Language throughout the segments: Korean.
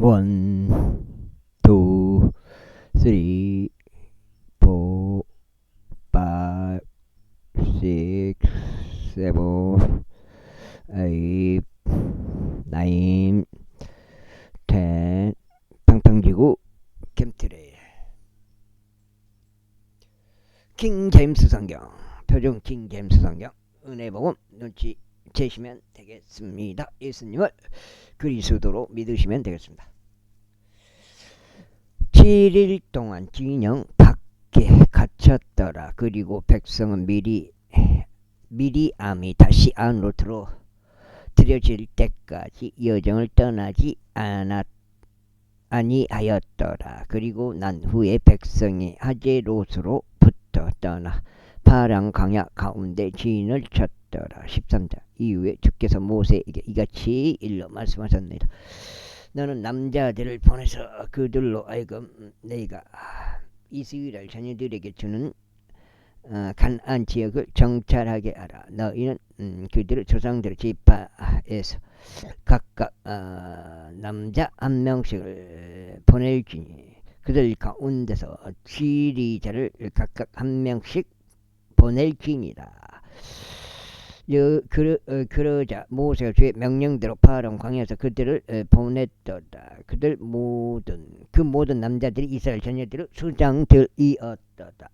원, 투, 쓰리, 포, 파이브, 식스, 세븐, 에잇, 나인, 텐. 팡팡지구 캠트레일 킹 제임스 성경, 표준 킹 제임스 성경 은혜복음 눈치 채시면 되겠습니다. 예수님을 그리스도로 믿으시면 되겠습니다. 7일 동안 진영 밖에 갇혔더라. 그리고 백성은 미리암이 다시 안으로 들여질 때까지 여정을 떠나지 아니하였더라. 그리고 난 후에 백성이 하제롯으로부터 떠나 파랑 강야 가운데 진을 쳤더라. 13절 이후에 주께서 모세에게 이같이 일러 말씀하셨느니라. 너는 남자들을 보내서 그들로 하여금 내가 이스라엘 자녀들에게 주는 가나안 지역을 정찰하게 하라. 너희는 그들의 조상들의 지파에서 각각 남자 한 명씩을 보낼지니 그들 가운데서 지리자를 각각 한 명씩 보낼지니라. 그러자 모세가 주의 명령대로 파랑 광야에서 그들을 보냈더라. 그 모든 남자들이 이스라엘 자녀들의 수장들이었더라.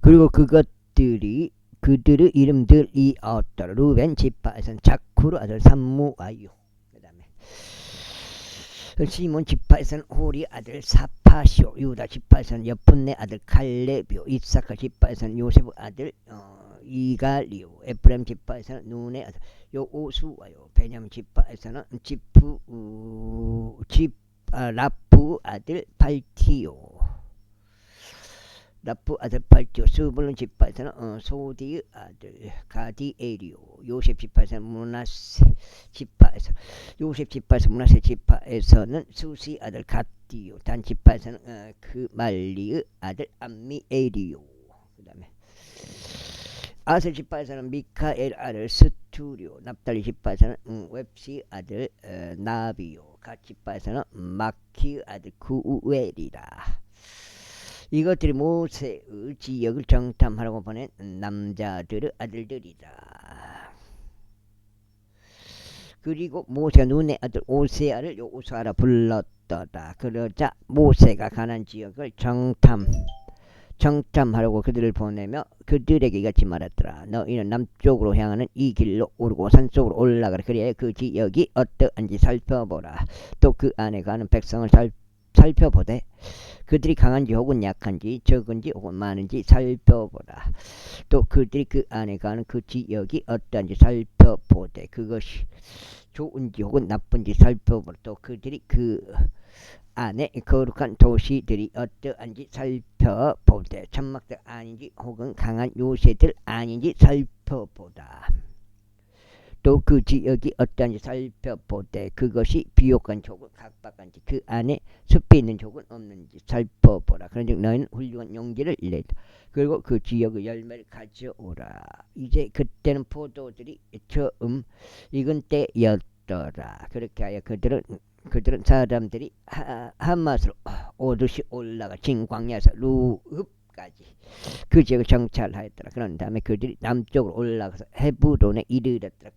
그리고 그들의 이름들이었더라. 루벤 지파에서는 자쿠르 아들 삼무아유, 그 다음에 시몬 지파에서는 호리 아들 사파시오, 유다 지파에서는 여푼네 아들 칼렙이오, 이사카 지파에서는 요셉 아들 이갈리오, 에프라임 지파에서는 눈의 아들 요오수아요, 베냐민 지파에서는 라프 아들 발티오, 스불론 지파에서는 소디 아들 가디에리오, 요셉 지파에서는 문하세 지파에서는 수시 아들 갓디오, 단 지파에서는 그말리의 아들 암미에리오, 그 다음에 아셀 지파에서는 미카엘 아들 스투리오, 납달리 지파에서는 웹시 아들 나비오, 갓 지파에서는 마키 아들 구우엘이라. 이것들이 모세의 지역을 정탐하라고 보낸 남자들의 아들들이다. 그리고 모세가 눈의 아들 오세아를 요수아라 불렀더라. 그러자 모세가 가나안 지역을 정탐하라고 그들을 보내며 그들에게 이같이 말했더라. 너희는 남쪽으로 향하는 이 길로 오르고 산속으로 올라가라. 그래야 그 지역이 어떠한지 살펴보라. 또 그 안에 가는 백성을 살펴보되 그들이 강한지 혹은 약한지 적은지 혹은 많은지 살펴보라. 또 그들이 그 안에 가는 그 지역이 어떠한지 살펴보되 그것이 좋은지 혹은 나쁜지 살펴보라. 또 그들이 그 안에 거룩한 도시들이 어떠한지 살펴보되 천막들 아닌지 혹은 강한 요새들 아닌지 살펴보다. 또 그 지역이 어떠한지 살펴보되 그것이 비옥한 족은 각박한지 그 안에 숲이 있는 족은 없는지 살펴보라. 그런즉 너희는 훌륭한 용기를 내라. 그리고 그 지역의 열매를 가져오라. 이제 그때는 포도들이 처음 익은 때였더라. 그렇게 하여 그들은 사람들이 한맛으로 오듯이 올라가 진 광야에서 루읍까지 그 지역을 정찰하였더라. 그런 다음에 그들이 남쪽으로 올라가서 헤브론에 이르렀더라.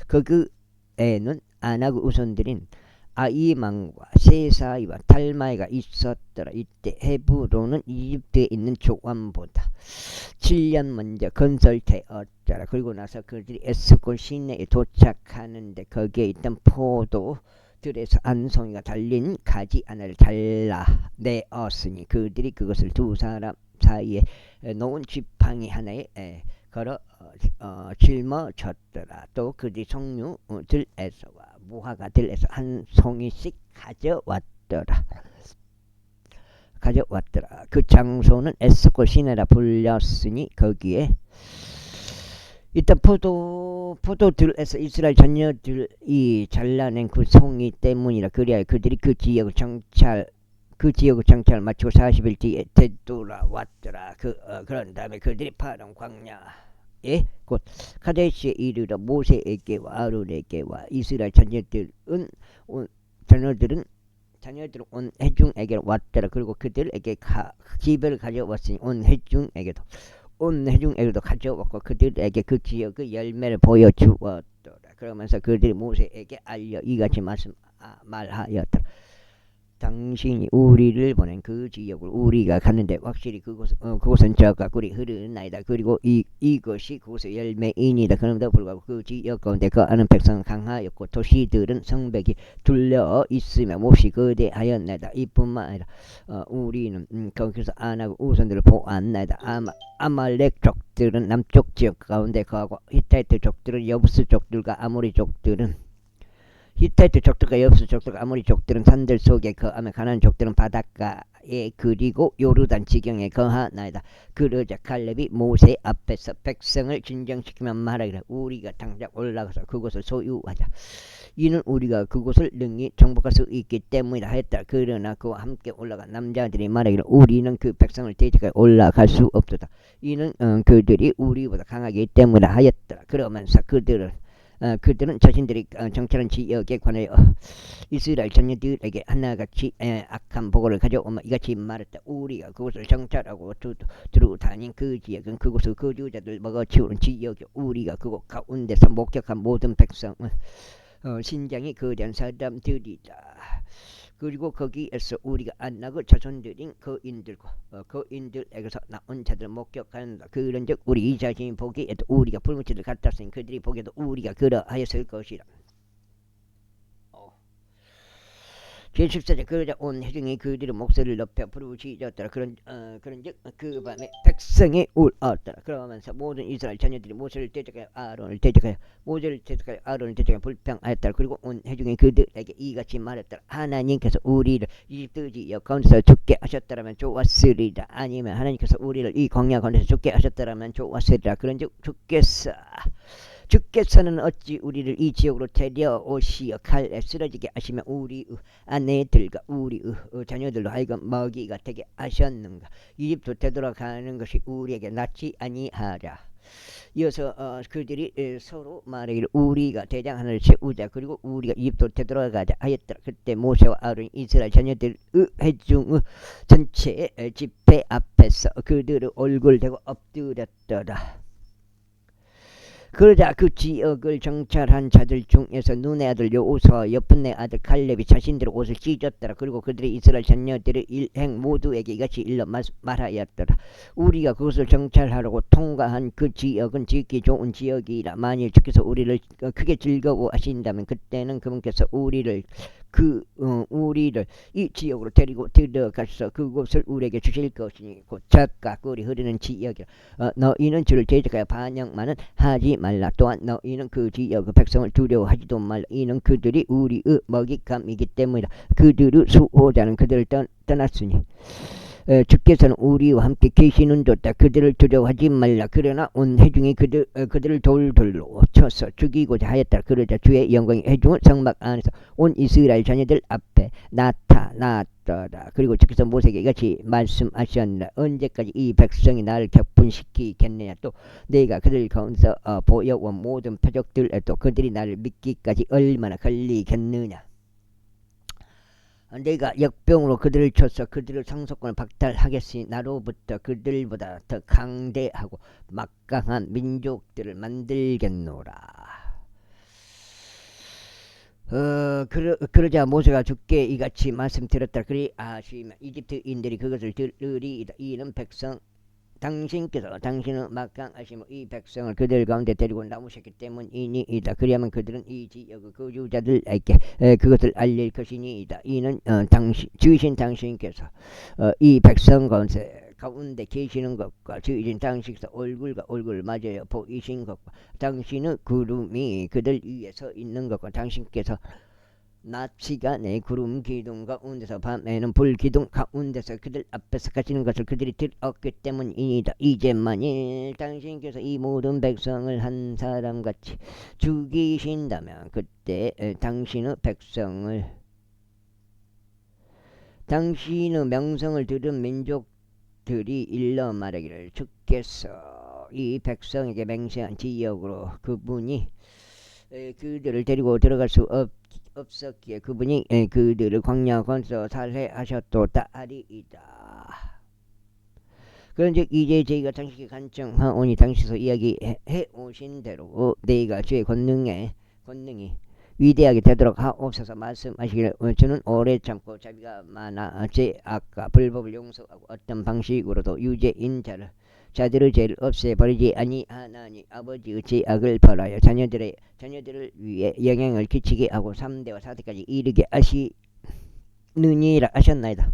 거기에는 아낙의 우선들인 아이망과 세사이와 탈마이가 있었더라. 이때 헤브론은 이집트에 있는 조안보다 7년 먼저 건설되었더라. 그리고 나서 그들이 에스콜 시내에 도착하는데 거기에 있던 포도들에서 한 송이가 달린 가지 하나를 잘라내었으니 그들이 그것을 두 사람 사이에 놓은 지팡이 하나에 걸어 짊어졌더라. 또 그들이 석류들에서와 무화과들에서 한 송이씩 가져왔더라. 그 장소는 에스콜 시내라 불렸으니 거기에 일단 포도들에서 이스라엘 자녀들이 잘라낸 그 송이 때문이라. 그래야 그들이 그 지역을 그 지역의 정찰을 마치고 40일 뒤에 되돌아왔더라. 그런 다음에 그들이 파란 광야에 곧 카데시에 이르러 모세에게와 아론에게와 이스라엘 자녀들은 온 회중에게 왔더라. 그리고 그들에게 기별을 가져왔으니 온 회중에게도 가져왔고 그들에게 그 지역의 열매를 보여주었더라. 그러면서 그들이 모세에게 알려 이같이 말하였더라. 당신이 우리를 보낸 그 지역을 우리가 갔는데 확실히 그곳은 저가 꿀이 흐르나이다. 그리고 이것이 그곳의 열매이니다. 그럼에도 불구하고 그 지역 가운데 거하는 백성은 강하였고 도시들은 성벽이 둘러 있으며 몹시 거대하였나이다. 이뿐만 아니라 우리는 거기서 안하고 우선들을 보았나이다. 아말렉 족들은 남쪽 지역 가운데 거하고 히타이트 족들은 여부스 족들과 아모리 족들은 히타이트 족들과 여부스 족들과 아모리 족들은 산들 속에 거하며 가나안 족들은 바닷가에 그리고 요르단 지경에 거하나이다. 그러자 갈렙이 모세 앞에서 백성을 진정시키며 말하기를 우리가 당장 올라가서 그곳을 소유하자. 이는 우리가 그곳을 능히 정복할 수 있기 때문이다 하였다. 그러나 그와 함께 올라간 남자들이 말하기를 우리는 그 백성을 대적하여 올라갈 수 없도다. 이는 그들이 우리보다 강하기 때문이다 하였더라. 그러면서 그들은 자신들이 정찰한 지역에 관하여 이스라엘 자녀들에게 하나같이 악한 보고를 가져오며 이같이 말했다. 우리가 그곳을 정찰하고 두루 다닌 그 지역은 그곳의 거주자들 먹어치우는 지역이요 우리가 그곳 가운데서 목격한 모든 백성은 신장이 거대한 사람들이다. 그리고 거기에서 우리가 안나그 자손들인 거인들에게서 나온 자들을 목격한다. 그런즉 우리 자신이 보기에도 우리가 불무치를 같았으니 그들이 보기에도 우리가 그러하였을 것이라. 제14절 그러자 온 회중이 그들의 목소리를 높여 부르짖었더라. 그런즉 그 밤에 백성이 울었더라. 그러면서 모든 이스라엘 자녀들이 모세를 대적하여 아론을 대적하여 불평하였더라. 그리고 온 회중이 그들에게 이같이 말했더라. 하나님께서 우리를 이집트 지역 가운데서 죽게 하셨더라면 좋았으리라. 아니면 하나님께서 우리를 이 광야 가운데서 죽게 하셨더라면 좋았으리라. 그런즉 주께서는 어찌 우리를 이 지역으로 데려오시어 칼에 쓰러지게 하시며 우리 아내들과 우리 자녀들로 하여금 먹이가 되게 하셨는가. 이집트 되돌아가는 것이 우리에게 낫지 아니하랴. 이어서 그들이 서로 말하기를 우리가 대장 하나를 세우자. 그리고 우리가 이집트로 되돌아가자 하였더라. 그때 모세와 아론이 이스라엘 자녀들의 회중의 전체 집회 앞에서 그들의 얼굴을 대고 엎드렸더라. 그러자 그 지역을 정찰한 자들 중에서 눈의 아들 여호수아와 여분의 아들 갈렙이 자신들의 옷을 찢었더라. 그리고 그들이 이스라엘 자녀들의 일행 모두에게 이같이 일러 말하였더라. 우리가 그것을 정찰하려고 통과한 그 지역은 지기 좋은 지역이라. 만일 주께서 우리를 크게 즐거워하신다면 그때는 그분께서 우리를 이 지역으로 데리고 들어가서 그곳을 우리에게 주실 것이니 곧 젖과 꿀이 흐르는 지역이라. 너희는 주를 대적하여 반역만은 하지 말라. 또한 너희는 그 지역의 백성을 두려워하지도 말라. 이는 그들이 우리의 먹잇감이기 때문이다. 그들의 수호자는 그들을 떠났으니 주께서는 우리와 함께 계시는도다. 그들을 두려워하지 말라. 그러나 온 회중이 그들을 돌돌로 쳐서 죽이고자 하였다. 그러자 주의 영광이 회중의 성막 안에서 온 이스라엘 자녀들 앞에 나타났더라. 그리고 주께서 모세에게 이같이 말씀하셨느라. 언제까지 이 백성이 나를 격분시키겠느냐. 또 내가 그들 가운데서 보여온 모든 표적들에도 그들이 나를 믿기까지 얼마나 걸리겠느냐. 내가 역병으로 그들을 쳐서 그들의 상속권을 박탈하겠으니 나로부터 그들보다 더 강대하고 막강한 민족들을 만들겠노라. 그러자 모세가 주께 이같이 말씀드렸다. 그리하시면 이집트인들이 그것을 들으리이다. 이는 당신께서 당신은 막강하시며 이 백성을 그들 가운데 데리고 나오셨기 때문이니이다. 그리하면 그들은 이 지역의 거주자들에게 그것을 알릴 것이니이다. 이는 주이신 당신께서 이 백성 가운데 계시는 것과 주이신 당신께서 얼굴과 얼굴을 맞아요 보이신 것과 당신의 구름이 그들 위에 서 있는 것과 당신께서 낮 시간에 구름 기둥 가운데서 밤에는 불 기둥 가운데서 그들 앞에서 가시는 것을 그들이 들었기 때문이다. 이제 만일 당신께서 이 모든 백성을 한 사람같이 죽이신다면 그때 당신의 백성을 당신의 명성을 들은 민족들이 일러 말하기를 주께서 이 백성에게 맹세한 지역으로 그분이 그들을 데리고 들어갈 수 없었기에 그분이 그들을 광야 건서 살해하셨도다 하리이다. 그런즉 이제 저희가 당신께 간청하오니 당신께서 이야기해 오신 대로 너희가 주의 권능이 위대하게 되도록 하옵소서. 말씀하시기를 저는 오래 참고 자비가 많아 죄악과 불법을 용서하고 어떤 방식으로도 유죄인 자들의 죄를 없애버리지 아니하나니 아버지의 죄악을 벌하여 자녀들을 위해 영향을 끼치게 하고 3대와 4대까지 이르게 하시느니라 하셨나이다.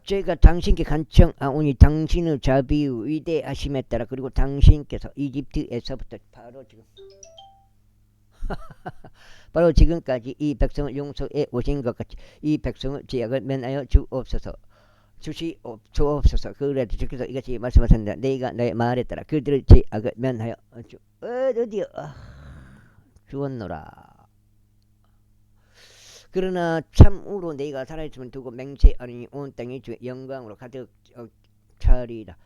제가 당신께 간청하오니 당신의 자비의 위대하심에 따라 그리고 당신께서 이집트에서부터 바로 지금까지 이 백성을 용서해 오신 것 같이 이 백성의 죄악을 면하여 주옵소서. 그래도 주께서 이같이 말씀하셨는데 내가 너의 말에 따라 그들의 죄악을 면하여 드디어 주었노라. 그러나 참으로 내가 살아있음을 두고 맹세하리니 온 땅이 주의 영광으로 가득 차리라.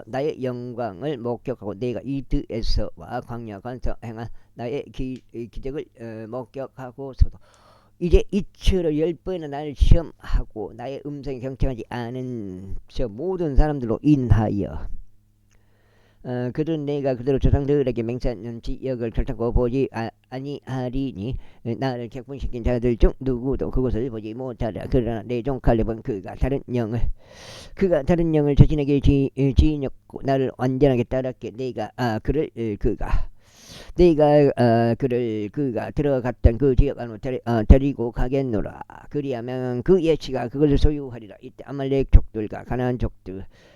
나의 영광을 목격하고 내가 이집트에서와 광야 건서 행한 나의 기적을 목격하고서도 이제 이처럼 10번이나 나를 시험하고 나의 음성이 경청하지 않은 저 모든 사람들로 인하여 그들은 내가 그대로 조상들에게 맹세한 지역을 결탄코 보지 아니하리니 나를 격분시킨 자들 중 누구도 그곳을 보지 못하리라. 그러나 내 종 칼렙은 그가 다른 영을 자신에게 지녔고 나를 완전하게 따랐기에 내가 들어갔던 그 지역 안으로 데리고 가겠노라. 그리하면 그 예치가 그것을 소유하리라. 이때 아말렉 족들과 가나안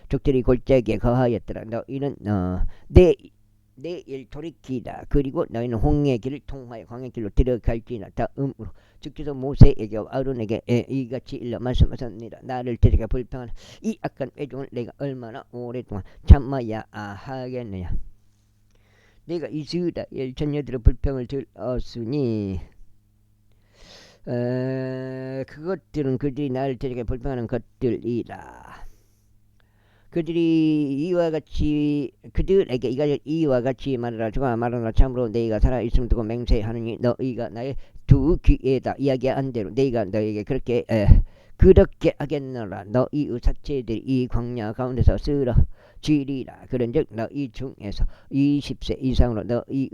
족들이 골짜기에 거하였더라. 너희는 내일 돌이키라. 그리고 너희는 홍해 길을 통하여 광야길로 들어갈지나. 다음으로 주께서 모세에게 아론에게 이같이 일러 말씀하셨느니라. 나를 데려가 불평하는 이 악한 회중을 내가 얼마나 오랫동안 참아야 하겠느냐. 내가 이스라엘 자녀들의 불평을 들었으니 그것들은 그들이 나를 데려가 불평하는 것들이라. 그들에게 이와 같이 말하라. 주가 말하노라. 참으로 너희가 살아있음을 두고 맹세하느니 너희가 나의 두 귀에다 이야기한 대로 내가 너희에게 그렇게 하겠노라. 너희의 사체들이 이 광야 가운데서 쓰러지리라. 그런즉 너희 중에서 20세 이상으로 너희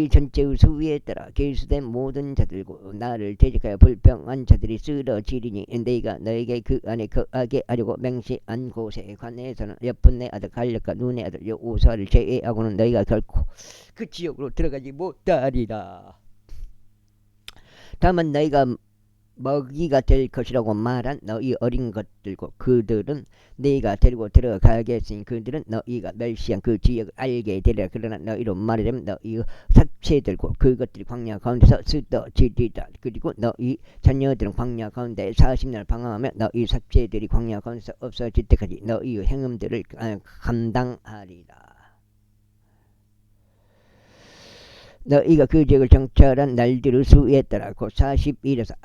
전체의 수위에 따라 계수된 모든 자들고 나를 대적하여 불평한 자들이 쓰러지리니 내가 너에게 그 안에 거하게 하려고 맹세한 곳에 관해서는 여분네 아들 갈렙과 눈의 아들 여호수아를 제외하고는 너희가 결코 그 지역으로 들어가지 못하리라. 다만 너희가 먹이가 될 것이라고 말한 너희 어린 것들고 그들은 네가 데리고 들어가겠으니 그들은 너희가 멸시한 그 지역을 알게 되리라. 그러나 너희로 말하자면 너희의 사체들고 그것들이 광야 가운데서 쓰러지리라. 그리고 너희 자녀들은 광야 가운데 40년을 방황하며 너희 사체들이 광야 가운데서 없어질 때까지 너희의 행음들을 감당하리라. 너희가 그 지역을 정찰한 날들의 수에 따라 곧 40일에서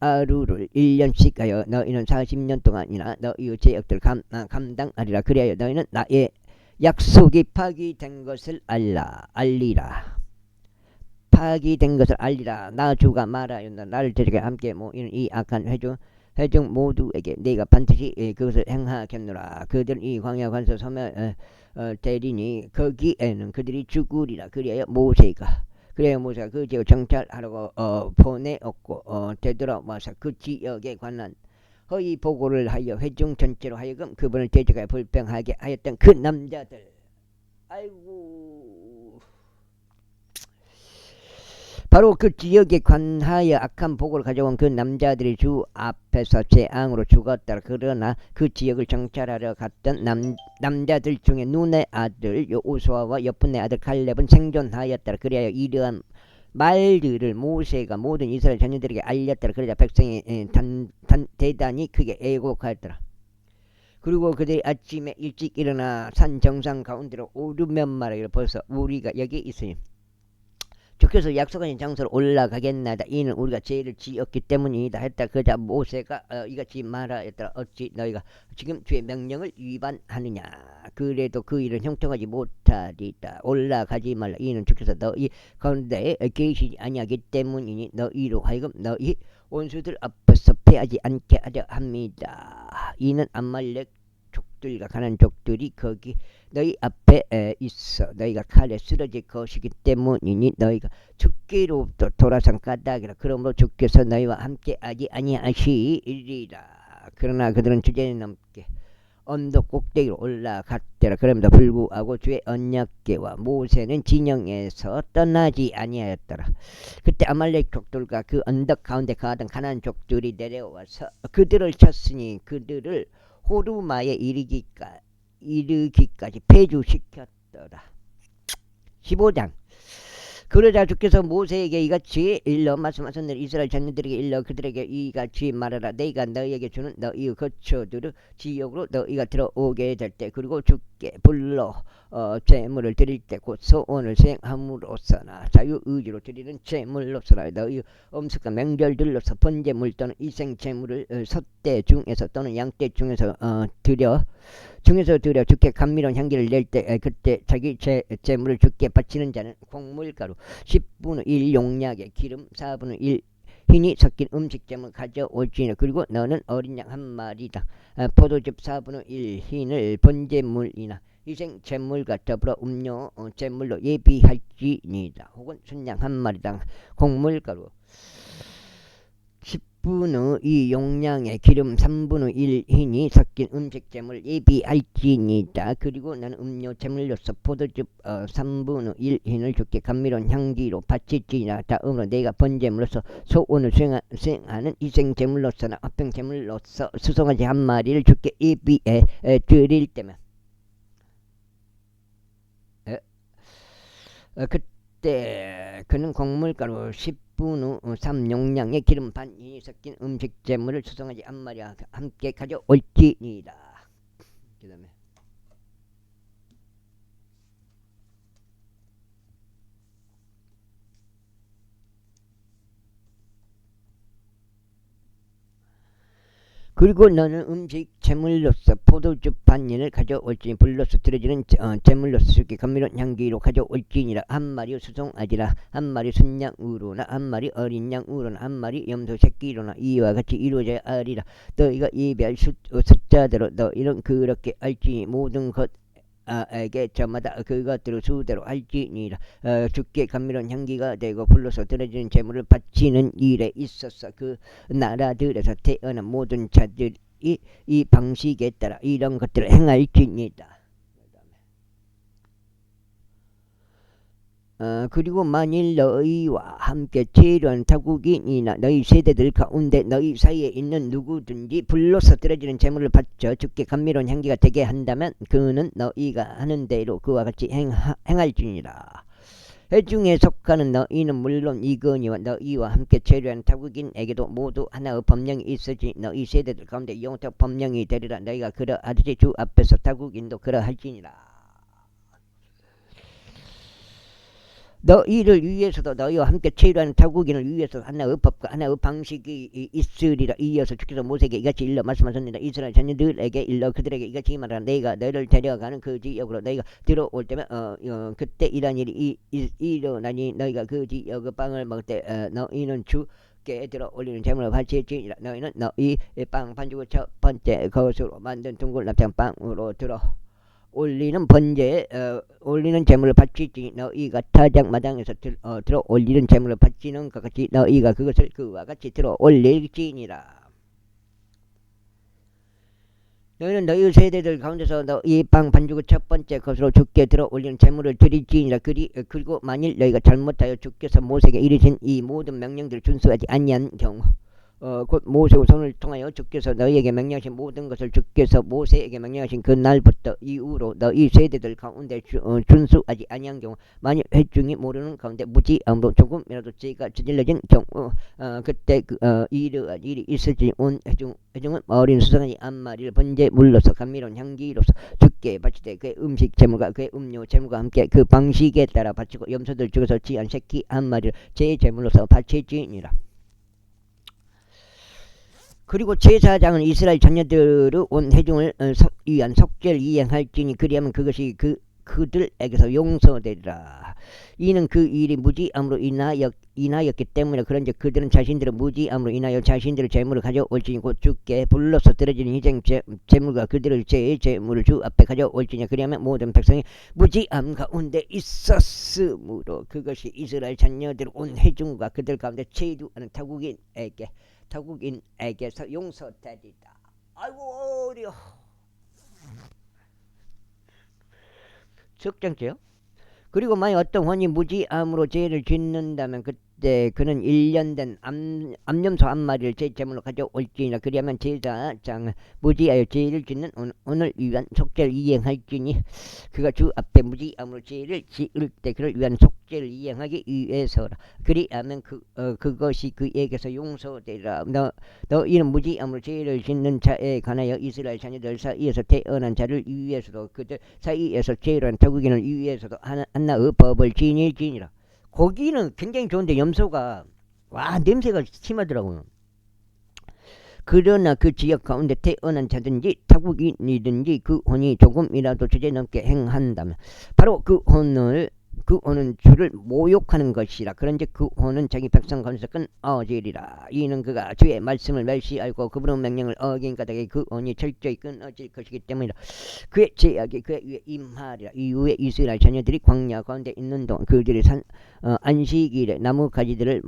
하루를 1년씩 하여 너희는 40년 동안이나 너희의 죄악들을 감당하리라. 그리하여 너희는 나의 약속이 파기된 것을 알리라. 파기된 것을 알리라. 나 주가 말하였노라. 나를 데리고 함께 모이는 이 악한 회중 모두에게 내가 반드시 그것을 행하겠노라. 그들은 이 광야 관서 섬에 대리니 거기에는 그들이 죽으리라. 그리하여 모세가 그 지역을 정찰하라고 보내었고 되돌아와서 그 지역에 관한 허위 보고를 하여 회중 전체로 하여금 그분을 대적하여 불평하게 하였던 그 남자들. 아이고, 바로 그 지역에 관하여 악한 보고를 가져온 그 남자들이 주 앞에서 재앙으로 죽었다. 그러나 그 지역을 정찰하러 갔던 남자들 중에 눈의 아들 여호수아와 여분의 아들 갈렙은 생존하였다. 그리하여 이러한 말들을 모세가 모든 이스라엘 자녀들에게 알렸다. 그러자 백성이 대단히 크게 애곡하였더라. 그리고 그들이 아침에 일찍 일어나 산 정상 가운데로 오르면 말이야. 벌써 우리가 여기 있으니 주께서 약속하신 장소로 올라가겠나이다. 이는 우리가 죄를 지었기 때문이다 했다. 그자 모세가 이같이 말하였더라. 어찌 너희가 지금 주의 명령을 위반하느냐. 그래도 그 일은 형통하지 못하리다. 올라가지 말라. 이는 주께서 너희 가운데 계시지 아니하기 때문이니 너희로 하여금 너희 원수들 앞에서 패하지 않게 하려 합니다. 이는 아말렉 족들과 가난 족들이 거기 너희 앞에 있어 너희가 칼에 쓰러질 것이기 때문이니 너희가 죽기로부터 돌아선 까닭이라. 그러므로 주께서 너희와 함께 하지 아니하시리라. 그러나 그들은 주제에 넘게 언덕 꼭대기로 올라갔더라. 그럼에도 불구하고 주의 언약궤와 모세는 진영에서 떠나지 아니하였더라. 그때 아말렉 족들과 그 언덕 가운데 거하던 가나안 족들이 내려와서 그들을 쳤으니 그들을 호르마에 이르기까지 폐주시켰더라. 15장. 그러자 주께서 모세에게 이같이 일러 말씀하셨느니라. 이스라엘 자녀들에게 일러 그들에게 이같이 말하라. 내가 너희에게 주는 너희의 거처들의 지역으로 너희가 들어오게 될 때 그리고 주께 불러 제물을 드릴 때 곧 소원을 수행함으로써나 자유의지로 드리는 제물로서나 너희 음식과 명절들로서 번제물 또는 이생제물을 솥대 중에서 또는 양떼 중에서 드려 주께 감미로운 향기를 낼 때 그때 자기 제물을 주께 바치는 자는 곡물가루 10분의 1 용량의 기름 4분의 1 흰이 섞인 음식점을 가져올지니. 그리고 너는 어린 양 한 마리당 포도즙 4분의 1 흰을 번제물이나 희생 제물과 더불어 음료 제물로 예비할지니이다. 혹은 순양 한 마리당 곡물가루 10분의 2 용량의 기름 3분의 1 흰이 섞인 음식점을 예비할지니이다. 그리고 나는 음료 제물로서 포도즙 3분의 1 흰을 주께 감미로운 향기로 바칠지니라. 다음으로 내가 번제물로서 소원을 수행하는 희생제물로서나 화평제물로서 수송아지 한 마리를 주께 예비해 드릴 때면 그때 그는 곡물가루 10분의 3 용량의 기름 반이 섞인 음식 제물을 수송아지 한 마리와 함께 가져올지니이다. 그 다음에 그리고 너는 음식 제물로서 포도즙 반인을 가져올지니 불로서 드려지는 제물로서 주께 감미로운 향기로 가져올지니라. 한 마리 수송아지라 한 마리 순양으로나 한 마리 어린 양으로나 한 마리 염소 새끼로나 이와 같이 이루어져야 하리라. 너희가 예배할 숫자대로 너희는 그렇게 알지니 모든 것 에게 저마다 그것들을 수대로 할지니라. 주께 감미로운 향기가 되고 불로서 드려지는 제물을 바치는 일에 있어서 그 나라들에서 태어난 모든 자들이 이 방식에 따라 이런 것들을 행할지니라. 그리고 만일 너희와 함께 재련 타국인이나 너희 세대들 가운데 너희 사이에 있는 누구든지 불로서 드려지는 제물을 바쳐 주께 감미로운 향기가 되게 한다면 그는 너희가 하는 대로 그와 같이 행할지니라. 회중에 속하는 너희는 물론 이거니와 너희와 함께 재련한 타국인에게도 모두 하나의 법령이 있으지 너희 세대들 가운데 영적 법령이 되리라. 너희가 그러하듯이 주 앞에서 타국인도 그러할지니라. 너희를 위해서도 너희와 함께 체류하는 타국인을 위해서 하나의 법과 하나의 방식이 있으리라. 이어서 주께서 모세에게 이같이 일러 말씀하셨느니라. 이스라엘 자녀들에게 일러 그들에게 이같이 말하라. 내가 너희를 데려가는 그 지역으로 너희가 들어올 때면 그때 이런 일이 일어나니 너희가 그 지역의 빵을 먹을 때 너희는 주께 들어 올리는 제물을 바칠지니라. 너희는 너희 빵 반죽을 첫 번째 것으로 만든 둥글 납작 빵으로 들어 올리는 올리는 제물을 바치지. 너희가 타작마당에서 들어 올리는 제물을 바치는 것 같이 너희가 그것을 그와 같이 들어 올릴지니라. 너희는 너희 세대들 가운데서 너희 빵 반죽을 첫 번째 것으로 주께 들어 올리는 제물을 드릴지니라. 그리고 만일 너희가 잘못하여 주께서 모세에게 이르신 이 모든 명령들을 준수하지 아니한 경우 곧 모세의 손을 통하여 주께서 너희에게 명령하신 모든 것을 주께서 모세에게 명령하신 그 날부터 이후로 너희 세대들 가운데 준수하지 아니한 경우 만일 회중이 모르는 가운데 무지함으로 조금이라도 죄가 저질러진 경우 그때 이러한 일이 있을지 온 회중은 어린 수송아지 한 마리를 번제물로서 감미로운 향기로서 주께 바치되 그의 음식 제물과 그의 음료 제물과 함께 그 방식에 따라 바치고 염소들 중에서 지한 새끼 한 마리를 제 제물로서 바치지니라. 그리고 제사장은 이스라엘 자녀들의 온 회중을 위한 속죄를 이행할지니 그리하면 그것이 그들에게서 용서되리라. 이는 그 일이 무지함으로 인하였기 때문에 그런즉 그들은 자신들의 무지함으로 인하여 자신들의 재물을 가져올지니 곧 주께 불로서 드려지는 희생 재물과 그들의 제물을 주 앞에 가져올지니 그리하면 모든 백성이 무지함 가운데 있었으므로 그것이 이스라엘 자녀들의 온 회중과 그들 가운데 체류하는 타국인에게서 용서되리다. 아이고 어려. 석장죄요. 그리고 만약 어떤 혼이 무지함으로 죄를 짓는다면 그때 그는 1년 된 암염소 한 마리를 제 제물로 가져올지니라. 그리하면 제사장은 무지하여 죄를 짓는 오늘 위한 속죄를 이행할지니 그가 주 앞에 무지함으로 죄를 지을 때 그를 위한 속죄를 이행하기 위해서라. 그리하면 그것이 그에게서 용서되리라. 너희는 무지함으로 죄를 짓는 자에 관하여 이스라엘 자녀들 사이에서 태어난 자를 위해서도 그들 사이에서 죄를 한 타국인을 위해서도 하나의 법을 지니라. 고기는 굉장히 좋은데 염소가 냄새가 심하더라고요. 그러나 그 지역 가운데 태어난 자든지 타국인이든지 그 혼이 조금이라도 주제넘게 행한다면 바로 그 혼은 주를 모욕하는 것이라. 그런즉 그 혼은 자기 백성 가운데서 끊어지리라. 이는 그가 주의 말씀을 멸시하고 그분의 명령을 어긴 까닭에 그 혼이 철저히 끊어질 것이기 때문이라. 그의 죄악이 그의 위에 임하리라. 이후에 이스라엘 자녀들이 광야 가운데 있는 동안 그들이 안식일에 나뭇가지를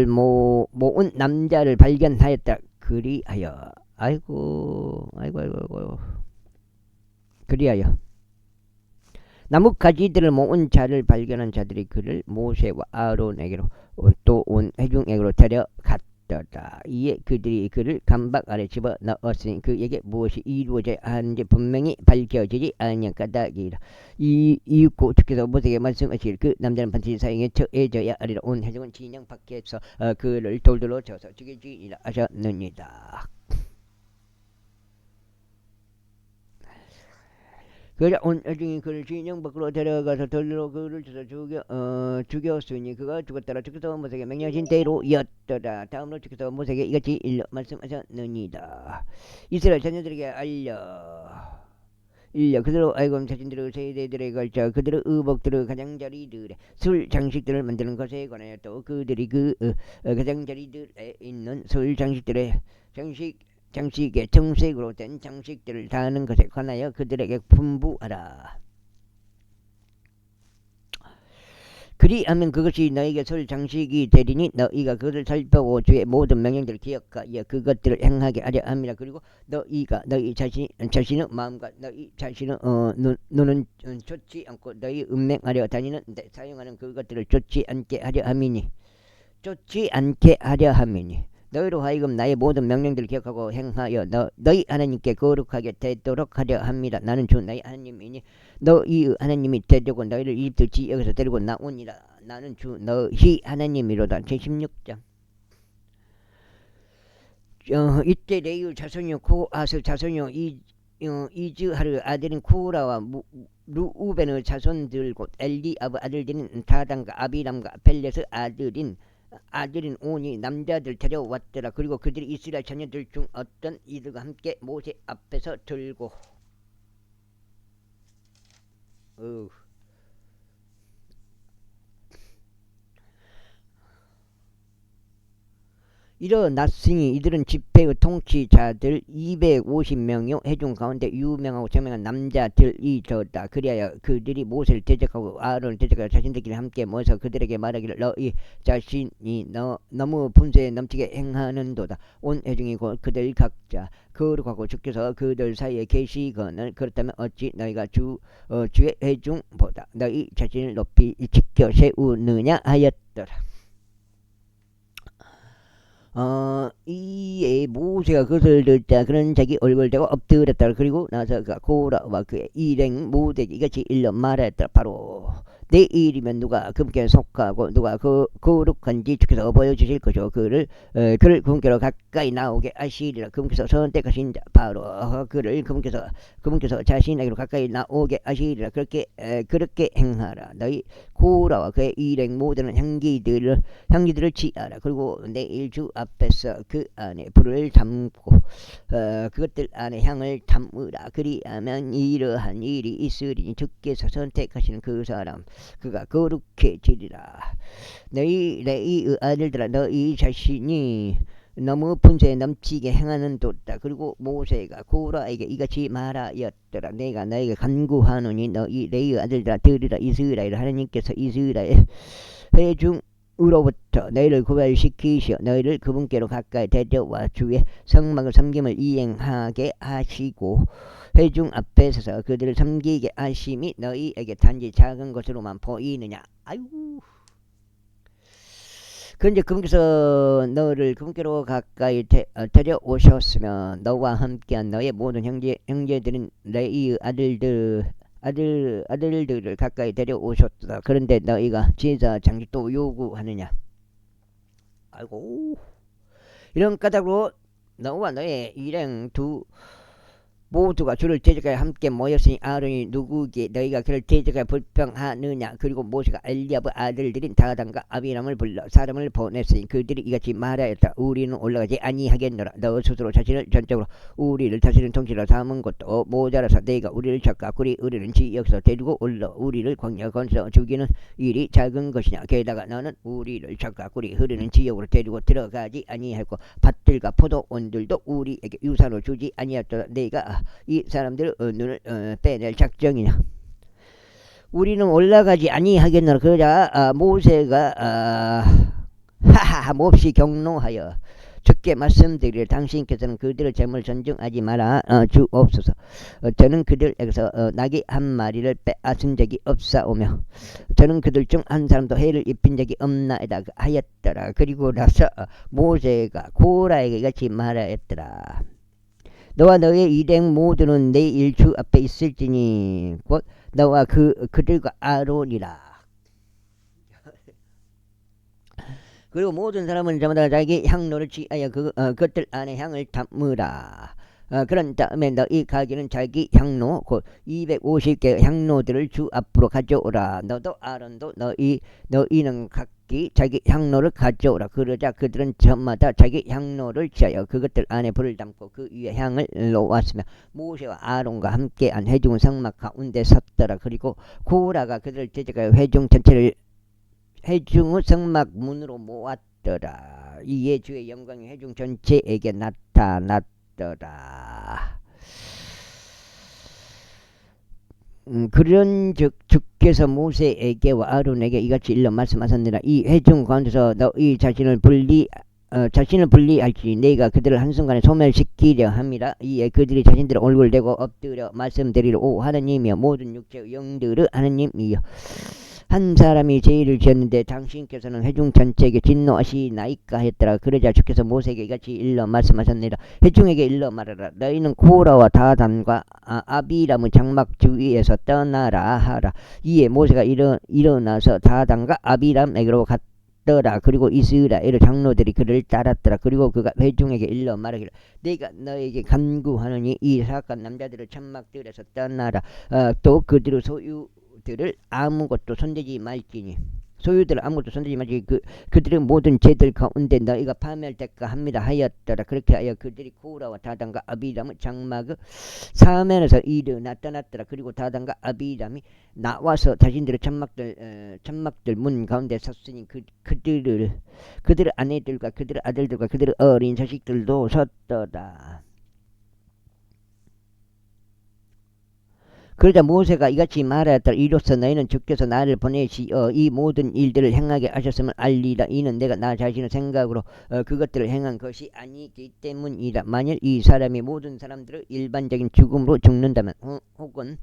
모은 남자를 발견하였다. 그리하여 나뭇가지들을 모은 자를 발견한 자들이 그를 모세와 아론에게로 또 온 회중에게로 데려갔더라. 이에 그들이 그를 감박 아래 집어넣었으니 그에게 무엇이 이루어져야 하는지 분명히 밝혀지지 아니한 까닭이라. 이윽고 주께서 모세에게 말씀하시기를 그 남자는 반드시 사형에 처해져야 하리라. 온 회중은 진영 밖에서 그를 돌돌로 쳐서 죽이지니라 하셨느니라. 그러자 온 회중이 그를 진영 밖으로 데려가서 돌로 그를 쳐서 죽였으니 그가 죽었더라. 주께서 모세에게 명령하신 대로였더라. 다음으로 주께서 모세에게 이같이 일러 말씀하셨느니라. 이스라엘 자녀들에게 알려 그대로 애굽 자신들의 세대들에 걸쳐 그들의 의복들의 가장자리들의 술 장식들을 만드는 것에 관하여 또 그들이 그 가장자리들에 있는 술 장식들의 장식의 정색으로 된 장식들을 다하는 것에 관하여 그들에게 분부하라. 그리하면 그것이 너에게 설 장식이 되리니 너희가 그것을 살펴보고 주의 모든 명령들을 기억하여 그것들을 행하게 하려 함이라. 그리고 너희가 너희 자신의 마음과 너희 자신의 눈은 좋지 않고 너희 음행하려 다니는 데 사용하는 그것들을 좋지 않게 하려 함이니 너희로 하여금 나의 모든 명령들을 기억하고 행하여 너희 하나님께 거룩하게 되도록 하려 합니다. 나는 주 너희 하나님이니 너희 하나님이 되려고 너희를 이집트 지역에서 데리고 나오니라. 나는 주 너희 하나님이로다. 제16장. 이때 레위 자손이요 코앗의 자손이요 이즈하르 아들인 코라와 루우벤의 자손들 곧 엘리압의 아들들인 다단과 아비람과 벨렛의 아들인 온이 남자들 데려왔더라. 그리고 그들이 이스라엘 자녀들 중 어떤 이들과 함께 모세 앞에서 들고 일어났으니 이들은 집회의 통치자들 250명이요 회중 가운데 유명하고 저명한 남자들이더다. 그리하여 그들이 모세를 대적하고 아론을 대적하여 자신들끼리 함께 모여서 그들에게 말하기를 너희 자신이 너무 분수에 넘치게 행하는도다. 온 회중이 그들 각자 거룩하고 주께서 그들 사이에 계시거늘 그렇다면 어찌 너희가 주의 회중보다 너희 자신을 높이 지켜 세우느냐 하였더라. 이에 모세가 그것을 듣자 그는 자기 얼굴 대고 엎드렸다. 그리고 나서 그 고라와 그의 일행 모두에게 이같이 일러 말했다. 바로 내 일이면 누가 그분께 속하고 누가 거룩한지 주께서 보여주실 것이요 그를 그분께로 가까이 나오게 하시리라. 그분께서 선택하신 자 바로 그를 그분께서 자신에게로 가까이 나오게 하시리라. 그렇게 행하라. 너희 고라와 그의 일행 모두는 향기들을 취하라. 그리고 내일 주 앞에서 그 안에 불을 담고 그것들 안에 향을 담으라. 그리하면 이러한 일이 있으리니 주께서 선택하시는 그 사람 그가 거룩해지리라. 너희 아들들아 너희 자신이 너무 분쇄에 넘치게 행하는 도다. 그리고 모세가 고라에게 이같이 말하였더라. 내가 너에게 간구하노니 너희 아들들아 들으라. 이스라엘 하나님께서 이스라엘 회중으로부터 너희를 구별시키시어 너희를 그분께로 가까이 데려와 주의 성막을 섬김을 이행하게 하시고 회중 앞에 서서 그들을 섬기게 하심이 너희에게 단지 작은 것으로만 보이느냐. 아이고. 그런데 그분께서 너를 그분께로 가까이 데려오셨으면 너와 함께한 너의 모든 형제들은 너희 아들들을 가까이 데려오셨다. 그런데 너희가 제사 장식도 요구하느냐. 아이고. 이런 까닭으로 너와 너의 일행 모두가 주를 대적하여 함께 모였으니 아론이 누구기에 너희가 그를 대적하여 불평하느냐. 그리고 모세가 엘리압의 아들들인 다단과 아비람을 불러 사람을 보냈으니 그들이 이같이 말하였다. 우리는 올라가지 아니하겠노라. 너 스스로 자신을 전적으로 우리를 다스리는 통치로 삼은 것도 모자라서 너희가 우리를 젓가꾸리 우리는 지역에서 데리고 올라 우리를 광야 건서 죽이는 일이 작은 것이냐. 게다가 너는 우리를 젓가꾸리 흐르는 지역으로 데리고 들어가지 아니하고 밭들과 포도원들도 우리에게 유산으로 주지 아니하였다. 너희가 이 사람들의 눈을 빼낼 작정이냐. 우리는 올라가지 아니하겠노라. 그러자 모세가 하하 몹시 경노하여 적게 말씀드리려. 당신께서는 그들의 재물을 전증하지 마라 주옵소서. 저는 그들에게서 나귀 한 마리를 빼앗은 적이 없사오며 저는 그들 중 한 사람도 해를 입힌 적이 없나이다 하였더라. 그리고 나서 모세가 고라에게 같이 말하였더라. 너와 너의 일행 모두는 내일 주 앞에 있을지니 곧 너와 그들과 아론이라. 그리고 모든 사람은 저마다 자기 향로를 취하여 그것들 안에 향을 담으라. 그런 다음에 너희 가기는 자기 향로 곧 250개 향로들을 주 앞으로 가져오라. 너도 아론도 너희는 각기 자기 향로를 가져오라. 그러자 그들은 저마다 자기 향로를 취하여 그것들 안에 불을 담고 그 위에 향을 놓았으며 모세와 아론과 함께한 회중은 성막 가운데 섰더라. 그리고 고라가 그들을 대적하여 회중의 성막 문으로 모았더라. 이에 주의 영광이 회중 전체에게 나타났더라. 그런즉 주께서 모세에게와 아론에게 이같이 일러 말씀하셨느니라. 이 회중 가운데서 너희 자신을 분리할지 내가 그들을 한순간에 소멸시키려 함이라. 이에 그들이 자신들의 얼굴을 대고 엎드려 말씀드리러 오 하나님이여 모든 육체의 영들의 하나님이여 한 사람이 죄를 지었는데 당신께서는 회중 전체에게 진노하시나이까 했더라. 그러자 주께서 모세에게 이같이 일러 말씀하셨느니라. 회중에게 일러 말하라. 너희는 고라와 다단과 아비람의 장막 주위에서 떠나라 하라. 이에 모세가 일어나서 다단과 아비람에게로 갔더라. 그리고 이스라엘의 장로들이 그를 따랐더라. 그리고 그가 회중에게 일러 말하기를 내가 너에게 간구하노니 이 사악한 남자들을 장막들에서 떠나라. 또 그들의 소유들을 아무것도 손대지 말지니 그들의 모든 죄들 가운데 너희가 파멸될까 합니다 하였더라. 그렇게 하여 그들이 고라와 다단과 아비람의 장막의 사면에서 나타났더라. 그리고 다단과 아비람이 나와서 자신들의 장막들 문 가운데 섰으니 그들의 아내들과 그들의 아들들과 그들의 어린 자식들도 섰더라. 그러자 모세가 이같이 말하였더라. 이로써 너희는 주께서 나를 보내시어 이 모든 일들을 행하게 하셨음을 알리라. 이는 내가 나 자신의 생각으로 그것들을 행한 것이 아니기 때문이라. 만일 이 사람이 모든 사람들을 일반적인 죽음으로 죽는다면 혹은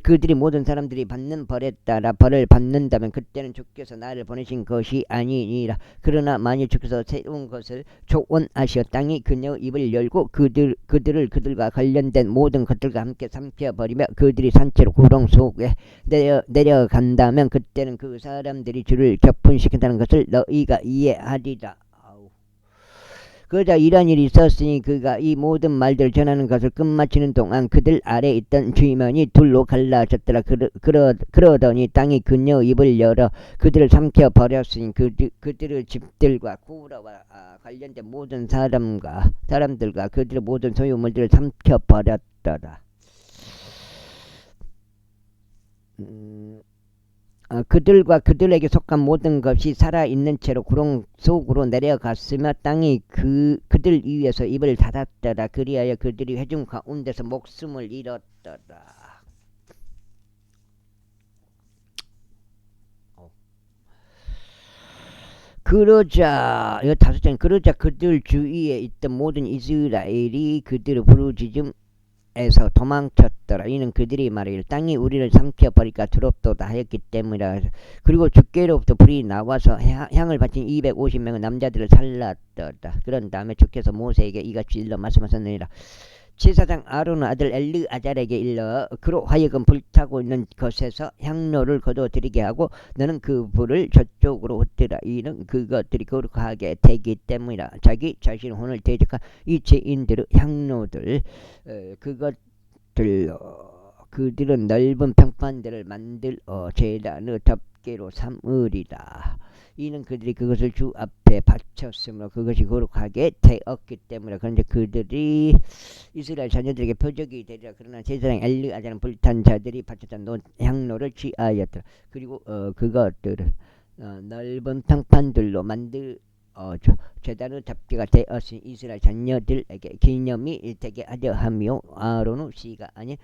그들이 모든 사람들이 받는 벌에 따라 벌을 받는다면 그때는 주께서 나를 보내신 것이 아니니라. 그러나 만일 주께서 새로운 것을 조언하시어 땅이 그녀의 입을 열고 그들을 그들과 관련된 모든 것들과 함께 삼켜버리며 그들이 산채로 구렁 속에 내려간다면 그때는 그 사람들이 주를 격분시킨다는 것을 너희가 이해하리라. 그러자 이런 일이 있었으니 그가 이 모든 말들을 전하는 것을 끝마치는 동안 그들 아래 있던 주임원이 둘로 갈라졌더라. 그러더니 땅이 그녀의 입을 열어 그들을 삼켜버렸으니 그들의 집들과 구라와 관련된 모든 사람들과 그들의 모든 소유물들을 삼켜버렸더라. 그들과 그들에게 속한 모든 것이 살아있는 채로 구렁 속으로 내려갔으며 땅이 그들 위에서 입을 닫았더라. 그리하여 그들이 회중 가운데서 목숨을 잃었더라. 그러자 이 5장 그러자 그들 주위에 있던 모든 이스라엘이 그들의 부르짖음 에서 도망쳤더라. 이는 그들이 말하기를 땅이 우리를 삼켜버리까 두렵도다 하였기 때문이라. 그리고 주께로부터 불이 나와서 향을 바친 250명의 남자들을 살랐더라. 그런 다음에 주께서 모세에게 이같이 일러 말씀하셨느니라. 제사장 아론의 아들 엘르아잘에게 일러 그로 하여금 불타고 있는 것에서 향로를 거둬들이게 하고 너는 그 불을 저쪽으로 흩뜨라. 이는 그것들이 거룩하게 되기 때문이라. 자기 자신의 혼을 대적한 이 죄인들의 향로들 그들은 넓은 평판들을 만들어 제단의 덮개로 삼으리라. 이는 그들이 그것을 주 앞에 바쳤으므로 그것이 거룩하게 되었기 때문에. 그런데 그들이 이스라엘 자녀들에게 표적이 되리라. 그러나 제사장 엘르아잘은 불탄 자들이 바쳤던 향로를 취하였더라. 그리고 그것들을 넓은 평판들로 제단의 덮개가 되었으니 이스라엘 자녀들에게 기념이 되게 하려 하며 아론의 씨가 아닌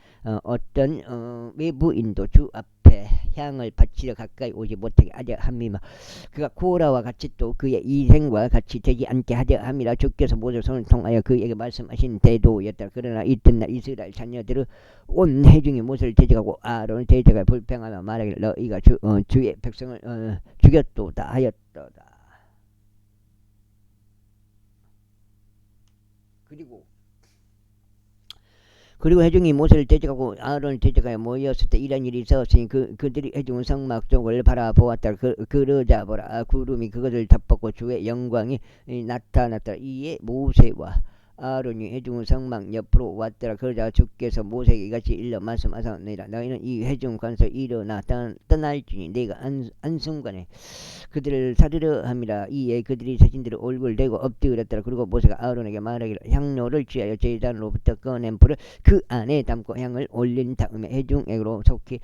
어떤 외부인도 주 앞에 향을 바치려 가까이 오지 못하게 하려 함이며 그가 코라와 같이 또 그의 이생과 같이 되지 않게 하려 함이라. 주께서 모세 손을 통하여 그에게 말씀하신 대도였다. 그러나 이튿날 이스라엘 자녀들은 온 회중이 모세를 대적하고 아론을 대적하여 불평하며 말하기를 너희가 주의 백성을 죽였도다 하였더라. 그리고 회중이 모세를 대적하고 아론을 대적하여 모였을 때 이런 일이 있었으니 그들이 회중은 성막 쪽을 바라보았다. 그러자 보라 구름이 그것을 덮었고 주의 영광이 나타났더라. 이에 모세와 아론이 회중 성막 옆으로 왔더라. 그러자 주께서 모세에게 이같이 일러 말씀하셨느니라. 너희는 이 회중 관에서 일어나 떠날지니 내가 한순간에 그들을 살리려 함이라. 이에 그들이 자신들의 얼굴을 대고 엎드렸더라. 그리고 모세가 아론에게 말하기를 향로를 취하여 제단으로부터 꺼낸 불을 그 안에 담고 향을 올린 다음에 회중에게로 속히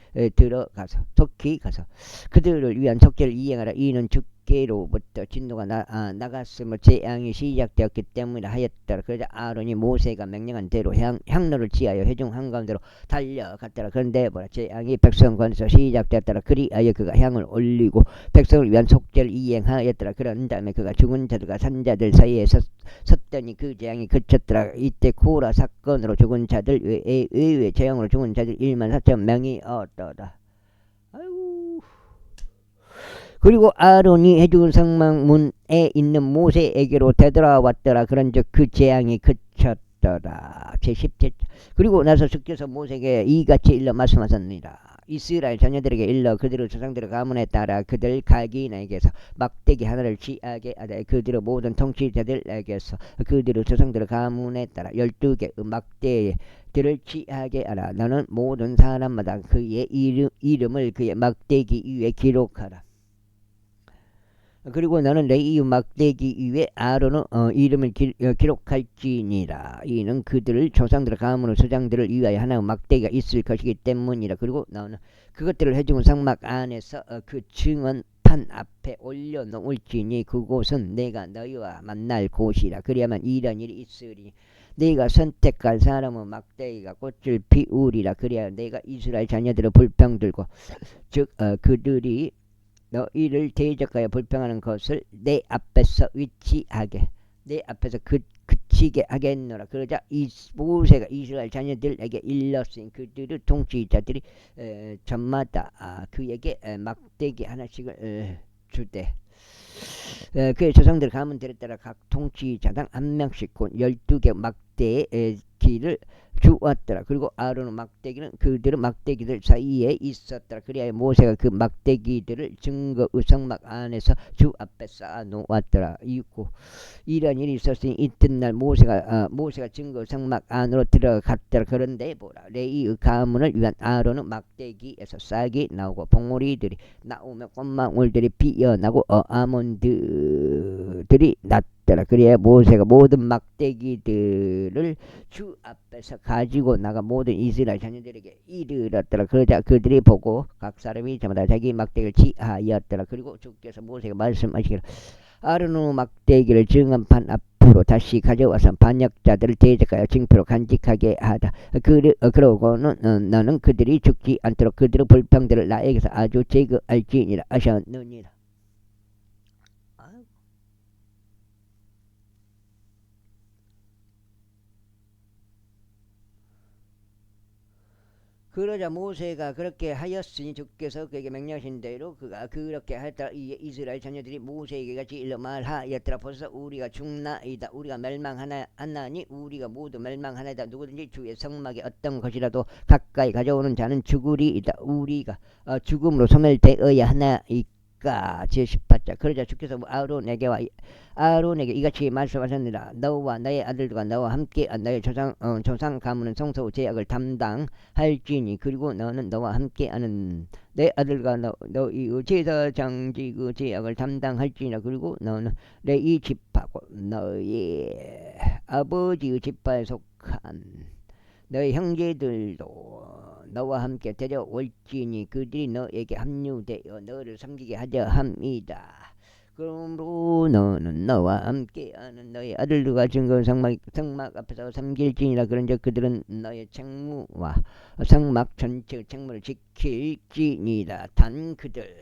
가서 그들을 위한 속죄를 이행하라. 이는 주께로부터 진노가 나갔으므로 재앙이 시작되었기 때문이라 하였더라. 그러자 아론이 모세가 명령한 대로 향로를 취하여 회중 한가운데로 달려갔더라. 그런데 재앙이 백성관에서 시작되었더라. 그리하여 그가 향을 올리고 백성을 위한 속죄를 이행하였더라. 그런 다음에 그가 죽은 자들과 산 자들 사이에 섰더니 그 재앙이 그쳤더라. 이때 코라 사건으로 죽은 자들 외에 재앙으로 죽은 자들 14,000명이 얻더라. 그리고 아론이 해준 성막문에 있는 모세에게로 되돌아왔더라. 그런즉 그 재앙이 그쳤더라. 제10제 그리고 나서 주께서 모세에게 이같이 일러 말씀하셨느니라. 이스라엘 자녀들에게 일러 그들의 조상들의 가문에 따라 그들 각인에게서 막대기 하나를 취하게 하되 그들의 모든 통치자들에게서 그들의 조상들의 가문에 따라 12개의 막대기들을 취하게 하라. 너는 모든 사람마다 그의 이름을 그의 막대기 위에 기록하라. 그리고 너는 레위 막대기 위에 아론의 이름을 기록할지니라. 이는 그들을 조상들의 가문의 수장들을 위하여 하나의 막대기가 있을 것이기 때문이라. 그리고 너는 그것들을 해준 성막 안에서 그 증언판 앞에 올려놓을지니 그곳은 내가 너희와 만날 곳이라. 그리하면 이런 일이 있으리니 네가 선택할 사람은 막대기가 꽃을 피우리라. 그래야 내가 이스라엘 자녀들의 불평 들고 즉 그들이 너희를 대적하여 불평하는 것을 내 앞에서 위치하게 내 앞에서 그치게 하겠노라. 그러자 모세가 이스라엘 자녀들에게 일렀으니 그들의 통치자들이 전마다 그에게 막대기 하나씩을 주되 그의 조상들 가문 들에 따라 각 통치자당 한 명씩 곧 12개 막대의 기를 주었더라. 그리고 아론은 막대기는 그들은 막대기들 사이에 있었더라. 그리하여 모세가 그 막대기들을 증거 의성막 안에서 주 앞에 쌓아 놓았더라. 이런 일이 있었으니 이튿날 모세가 증거 의성막 안으로 들어갔더라. 그런데 보라, 레위의 가문을 위한 아론은 막대기에서 싹이 나오고 봉우리들이 나오며 꽃망울들이 피어나고 아몬드들이 났더라. 그래야 모세가 모든 막대기들을 주 앞에서 가지고 나가 모든 이스라엘 자녀들에게 이르렀더라. 그러자 그들이 보고 각 사람이 저마다 자기 막대기를 취하였더라. 그리고 주께서 모세가 말씀하시기를 아론의 막대기를 증언판 앞으로 다시 가져와서 반역자들을 대적하여 징표로 간직하게 하다. 그러고는 너는 그들이 죽지 않도록 그들의 불평들을 나에게서 아주 제거할지니라 하셨느니라. 그러자 모세가 그렇게 하였으니 주께서 그에게 명령하신 대로 그가 그렇게 하였더라. 이스라엘 자녀들이 모세에게 같이 일러 말하였더라. 벌써 우리가 죽나이다. 우리가 멸망하나니 우리가 모두 멸망하나이다. 누구든지 주의 성막에 어떤 것이라도 가까이 가져오는 자는 죽으리이다. 우리가 죽음으로 소멸되어야 하나이까. 제18자. 그러자 주께서 아론에게 이같이 말씀하셨느니라. 너와 너의 아들들과 너와 함께 너의 조상 가문은 성소 제약을 담당할지니 그리고 너는 너와 함께하는 내 아들과 너희 제사장직 그 제약을 담당할지니라. 그리고 너는 레위 지파고 너의 아버지의 지파에 속한 너희 형제들도 너와 함께 데려올지니 그들이 너에게 합류되어 너를 섬기게 하려 함이다. 그러므로 너는 너와 함께하는 너희 아들들과 증거 성막 앞에서 섬길지니라. 그런즉 그들은 너의 책무와 성막 전체 책무를 지킬지니라. 단 그들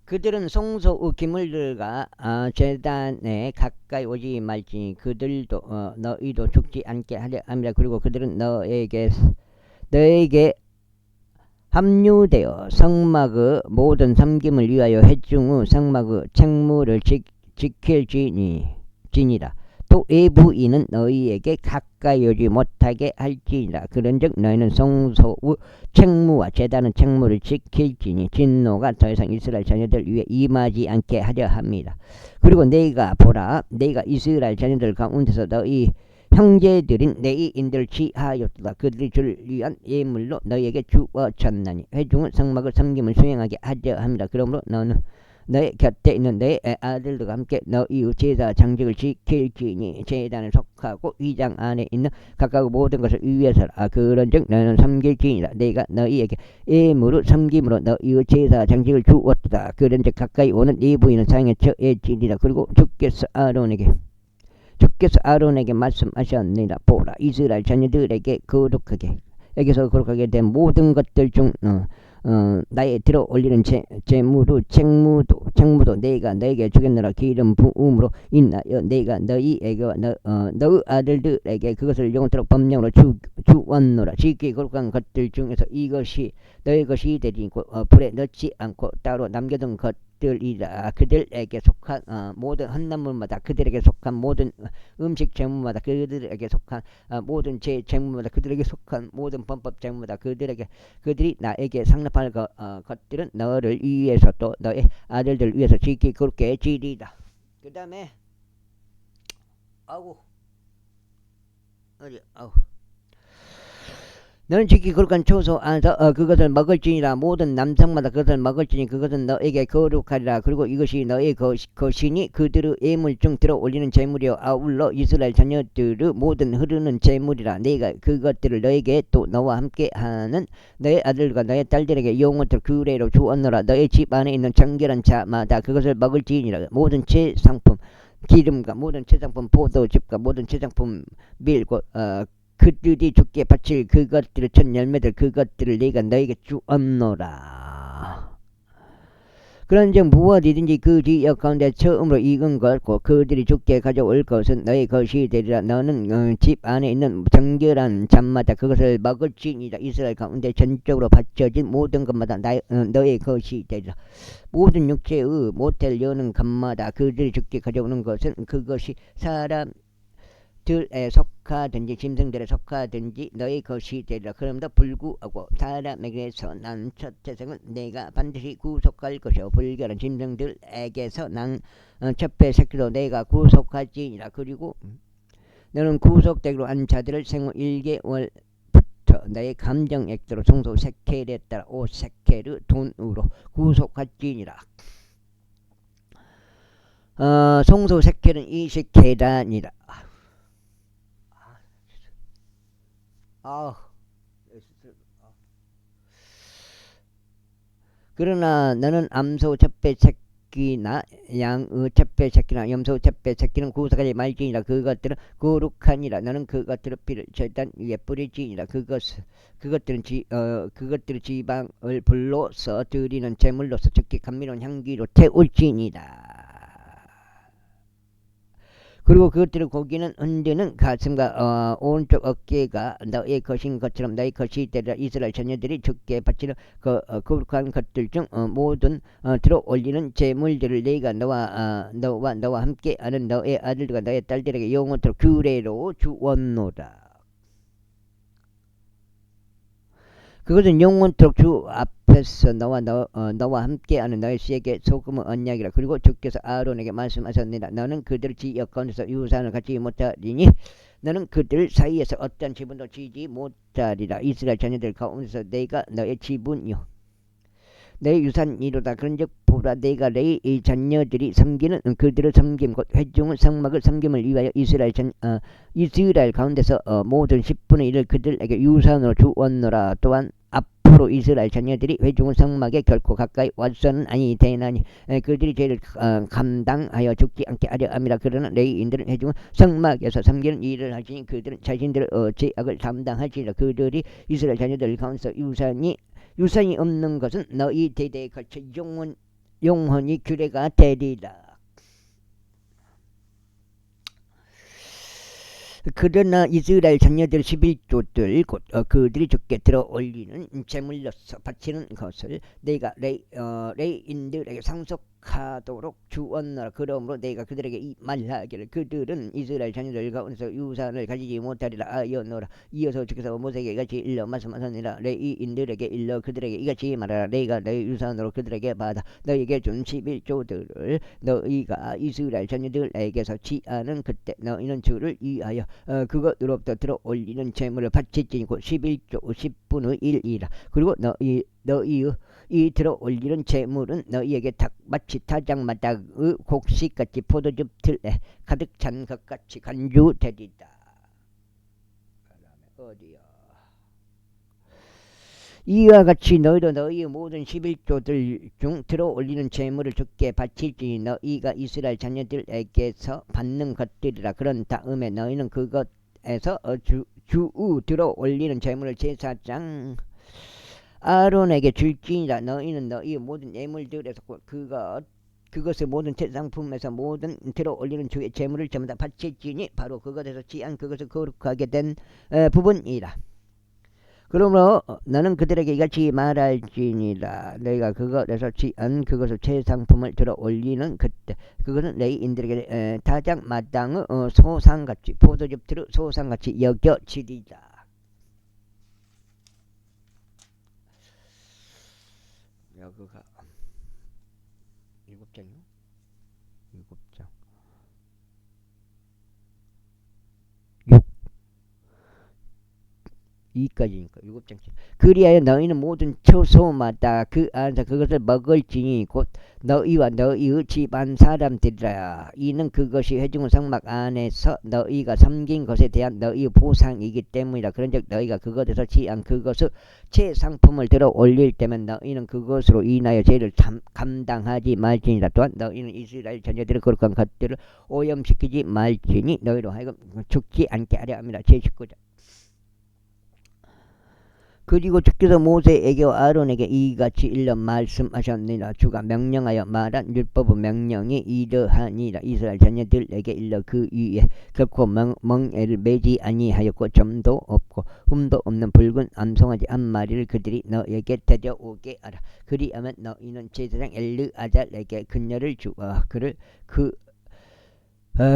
그들은 성소의 기물들과 제단에 가까이 오지 말지니 그들도 너희도 죽지 않게 하려 함이라. 그리고 그들은 너에게 합류되어 성막의 모든 섬김을 위하여 회중의 성막의 책무를 지킬지니라. 또 외부인은 너희에게 가까이 오지 못하게 할지니라. 그런즉 너희는 성소의 책무와 제단의 책무를 지킬지니 진노가 더 이상 이스라엘 자녀들 위에 임하지 않게 하려 합니다. 그리고 내가 이스라엘 자녀들 가운데서 너희 형제들인 레위인들을 취하였다. 그들이 주를 위한 예물로 너희에게 주어졌나니 회중은 성막을 섬김을 수행하게 하려 합니다. 그러므로 너는 너의 곁에 있는 내 아들들과 함께 너희의 제사 장직을 지킬지니 제단에 속하고 위장 안에 있는 각각 모든 것을 위해서라. 그런즉 너는 섬길지니라. 내가 너희에게 예물을 섬김으로 너희의 제사 장직을 주었다. 그런즉 가까이 오는 네 부인은 상에 처해지리라. 그리고 주께서 아론에게 말씀하셨느니라. 보라, 이스라엘 자녀들에게 거룩하게 된 모든 것들 중 나의 들어 올리는 책무도 내가 너에게 주겠노라. 기름 부음으로 인하여 내가 너희에게와 너의 아들들에게 그것을 영원토록 법령으로 주었노라. 지극히 거룩한 것들 중에서 이것이 너희 것이 되리니 불에 넣지 않고 따로 남겨둔 것들이라. 그들에게 속한 모든 헌나물마다 그들에게 속한 모든 음식 재물마다 그들에게 속한 모든 제 재물마다 그들에게 속한 모든 범법 재물마다 그들이 나에게 상납할 것들은 너를 위해서 또 너의 아들들 위해서 지키 그렇게 지리다. 그 다음에 너는 지키 거룩한 초소 안에서 그것을 먹을지니라. 모든 남성마다 그것을 먹을지니 그것은 너에게 거룩하리라. 그리고 이것이 너의 것이니 그들의 예물 중 들어 올리는 제물이요 아울러 이스라엘 자녀들의 모든 흐르는 제물이라. 네가 그것들을 너에게 또 너와 함께하는 너의 아들과 너의 딸들에게 영원토록 규례로 주었노라. 너의 집 안에 있는 정결한 자마다 그것을 먹을지니라. 모든 채상품 기름과 모든 채상품 포도즙과 모든 채상품 밀고 그들이 주께 바칠 그것들을 첫 열매들 그것들을 내가 너에게 주었노라. 그런즉 무엇이든지 그 지역 가운데 처음으로 익은 것고 그들이 주께 가져올 것은 너의 것이 되리라. 너는 집 안에 있는 정결한 잔마다 그것을 먹을지니라. 이스라엘 가운데 전적으로 바쳐진 모든 것마다 너의 것이 되리라. 모든 육체의 모텔 여는 것마다 그들이 주께 가져오는 것은 그것이 사람 들에 속하든지 짐승들에 속하든지 너의 것이 되리라. 그러므로 불구하고 사람에게서 난 첫 태생은 내가 반드시 구속할 것이요 불결한 짐승들에게서 난 첫배 새끼도 내가 구속할지니라. 그리고 너는 구속되기로 한 자들을 생후 1개월부터 너의 감정액대로 송소 세켈에 따라 5세켈의 돈으로 구속할지니라. 송소 세켈은 20계단이라. 그러나 너는 암소 첫배 새끼나 양의 첫배 새끼나 염소 첫배 새끼는 구속하지 말지니라. 그것들은 거룩하니라. 너는 그것들의 피를 제단 위에 뿌릴지니라. 그것들은 그것들의 지방을 불로서 드리는 제물로서 즉기 감미로운 향기로 태울지니라. 그리고 그것들의 고기는 흔드는 가슴과 오른쪽 어깨가 너의 것인 것처럼 너의 것이 되리라. 이스라엘 자녀들이 주께 바치는 거룩한 것들 중 모든 들어 올리는 제물들을 내가 너와 함께하는 너의 아들과 너의 딸들에게 영원토록 규례로 주었노라. 그것은 영원토록 주 앞에서 너와 함께하는 너의 씨에게 소금의 언약이라. 그리고 주께서 아론에게 말씀하셨느니라. 너는 그들 지역 가운데서 유산을 갖지 못하리니 너는 그들 사이에서 어떤 지분도 지지 못하리라. 이스라엘 자녀들 가운데서 내가 너의 지분이요 내 유산이로다. 그런즉 보라 내가 너의 이 자녀들이 섬기는 그들을 섬김 곧 회중의 성막을 섬김을 위하여 이스라엘 가운데서 모든 10분의 1을 그들에게 유산으로 주었노라. 또한 앞으로 이스라엘 자녀들이 회중의 성막에 결코 가까이 와서는 아니 되나니 그들이 죄를 감당하여 죽지 않게 하려 함이라. 그러나 레위인들은 회중의 성막에서 섬기는 일을 하시니 그들은 자신들의 죄악을 담당하시리라. 그들이 이스라엘 자녀들 가운데서 유산이 없는 것은 너희 대대에 걸쳐 영원히 규례가 되리라. 그러나 이스라엘 자녀들 11조들 곧 그들이 주께 들어 올리는 제물로서 바치는 것을 내가 레인들에게 상속하도록 주었노라. 그러므로 내가 그들에게 이 말하기를 그들은 이스라엘 자녀들 가운데서 유산을 가지지 못하리라 하였노라. 이어서 주께서 모세에게 이같이 일러 말씀하셨느니라. 레인들에게 일러 그들에게 이같이 말하라. 내가 너희 유산으로 그들에게 받아 너희에게 준 11조들을 너희가 이스라엘 자녀들에게서 취하는 그때 너희는 주를 위하여 그것으로부터 들어 올리는 제물을 바칠지니 곧 11조 10분의 1이라. 그리고 너희의 이 들어 올리는 제물은 너희에게 마치 타작마당의 곡식같이 포도즙 틀에 가득 찬 것같이 간주되리다. 어디야? 이와 같이 너희도 너희의 모든 11조들 중 들어 올리는 제물을 주께 바칠지니 너희가 이스라엘 자녀들에게서 받는 것들이라. 그런 다음에 너희는 그것에서 들어 올리는 제물을 제사장 아론에게 줄지니라. 너희는 너희의 모든 예물들에서 그것의 모든 제상품에서 모든 들어 올리는 주의 제물을 전부 다 바칠지니 바로 그것에서 취한 그것을 거룩하게 된 부분이라. 그러므로 너는 그들에게 이같이 말할지니라. 너희가 그것에서 취한 그것을 제상품을 들어 올리는 그때 그것은 레위인들에게 타작마당의 소상같이 포도즙 들의 소상같이 여겨지리라. 여기가 7장이요? 7장 6 이까지니까 7장씩. 그리하여 너희는 모든 처소마다 그 안에서 그것을 먹을지니 곧 너희와 너희의 집안 사람들이라. 이는 그것이 회중의 성막 안에서 너희가 섬긴 것에 대한 너희의 보상이기 때문이라. 그런즉 너희가 그것에서 취한 그것을 최상품을 들어 올릴 때면 너희는 그것으로 인하여 죄를 감당하지 말지니라. 또한 너희는 이스라엘 자녀들의 거룩한 것들을 오염시키지 말지니 너희로 하여금 죽지 않게 하려 합니다. 제19장. 그리고 주께서 모세에게와 아론에게 이같이 일러 말씀하셨느니라. 주가 명령하여 말한 율법의 명령이 이러하니라. 이스라엘 자녀들에게 일러 그 위에 결코 멍에를 매지 아니하였고 점도 없고 흠도 없는 붉은 암송아지 한 마리를 그들이 너에게 데려오게 하라. 그리하면 너희는 제사장 엘르아잘에게 그녀를 주어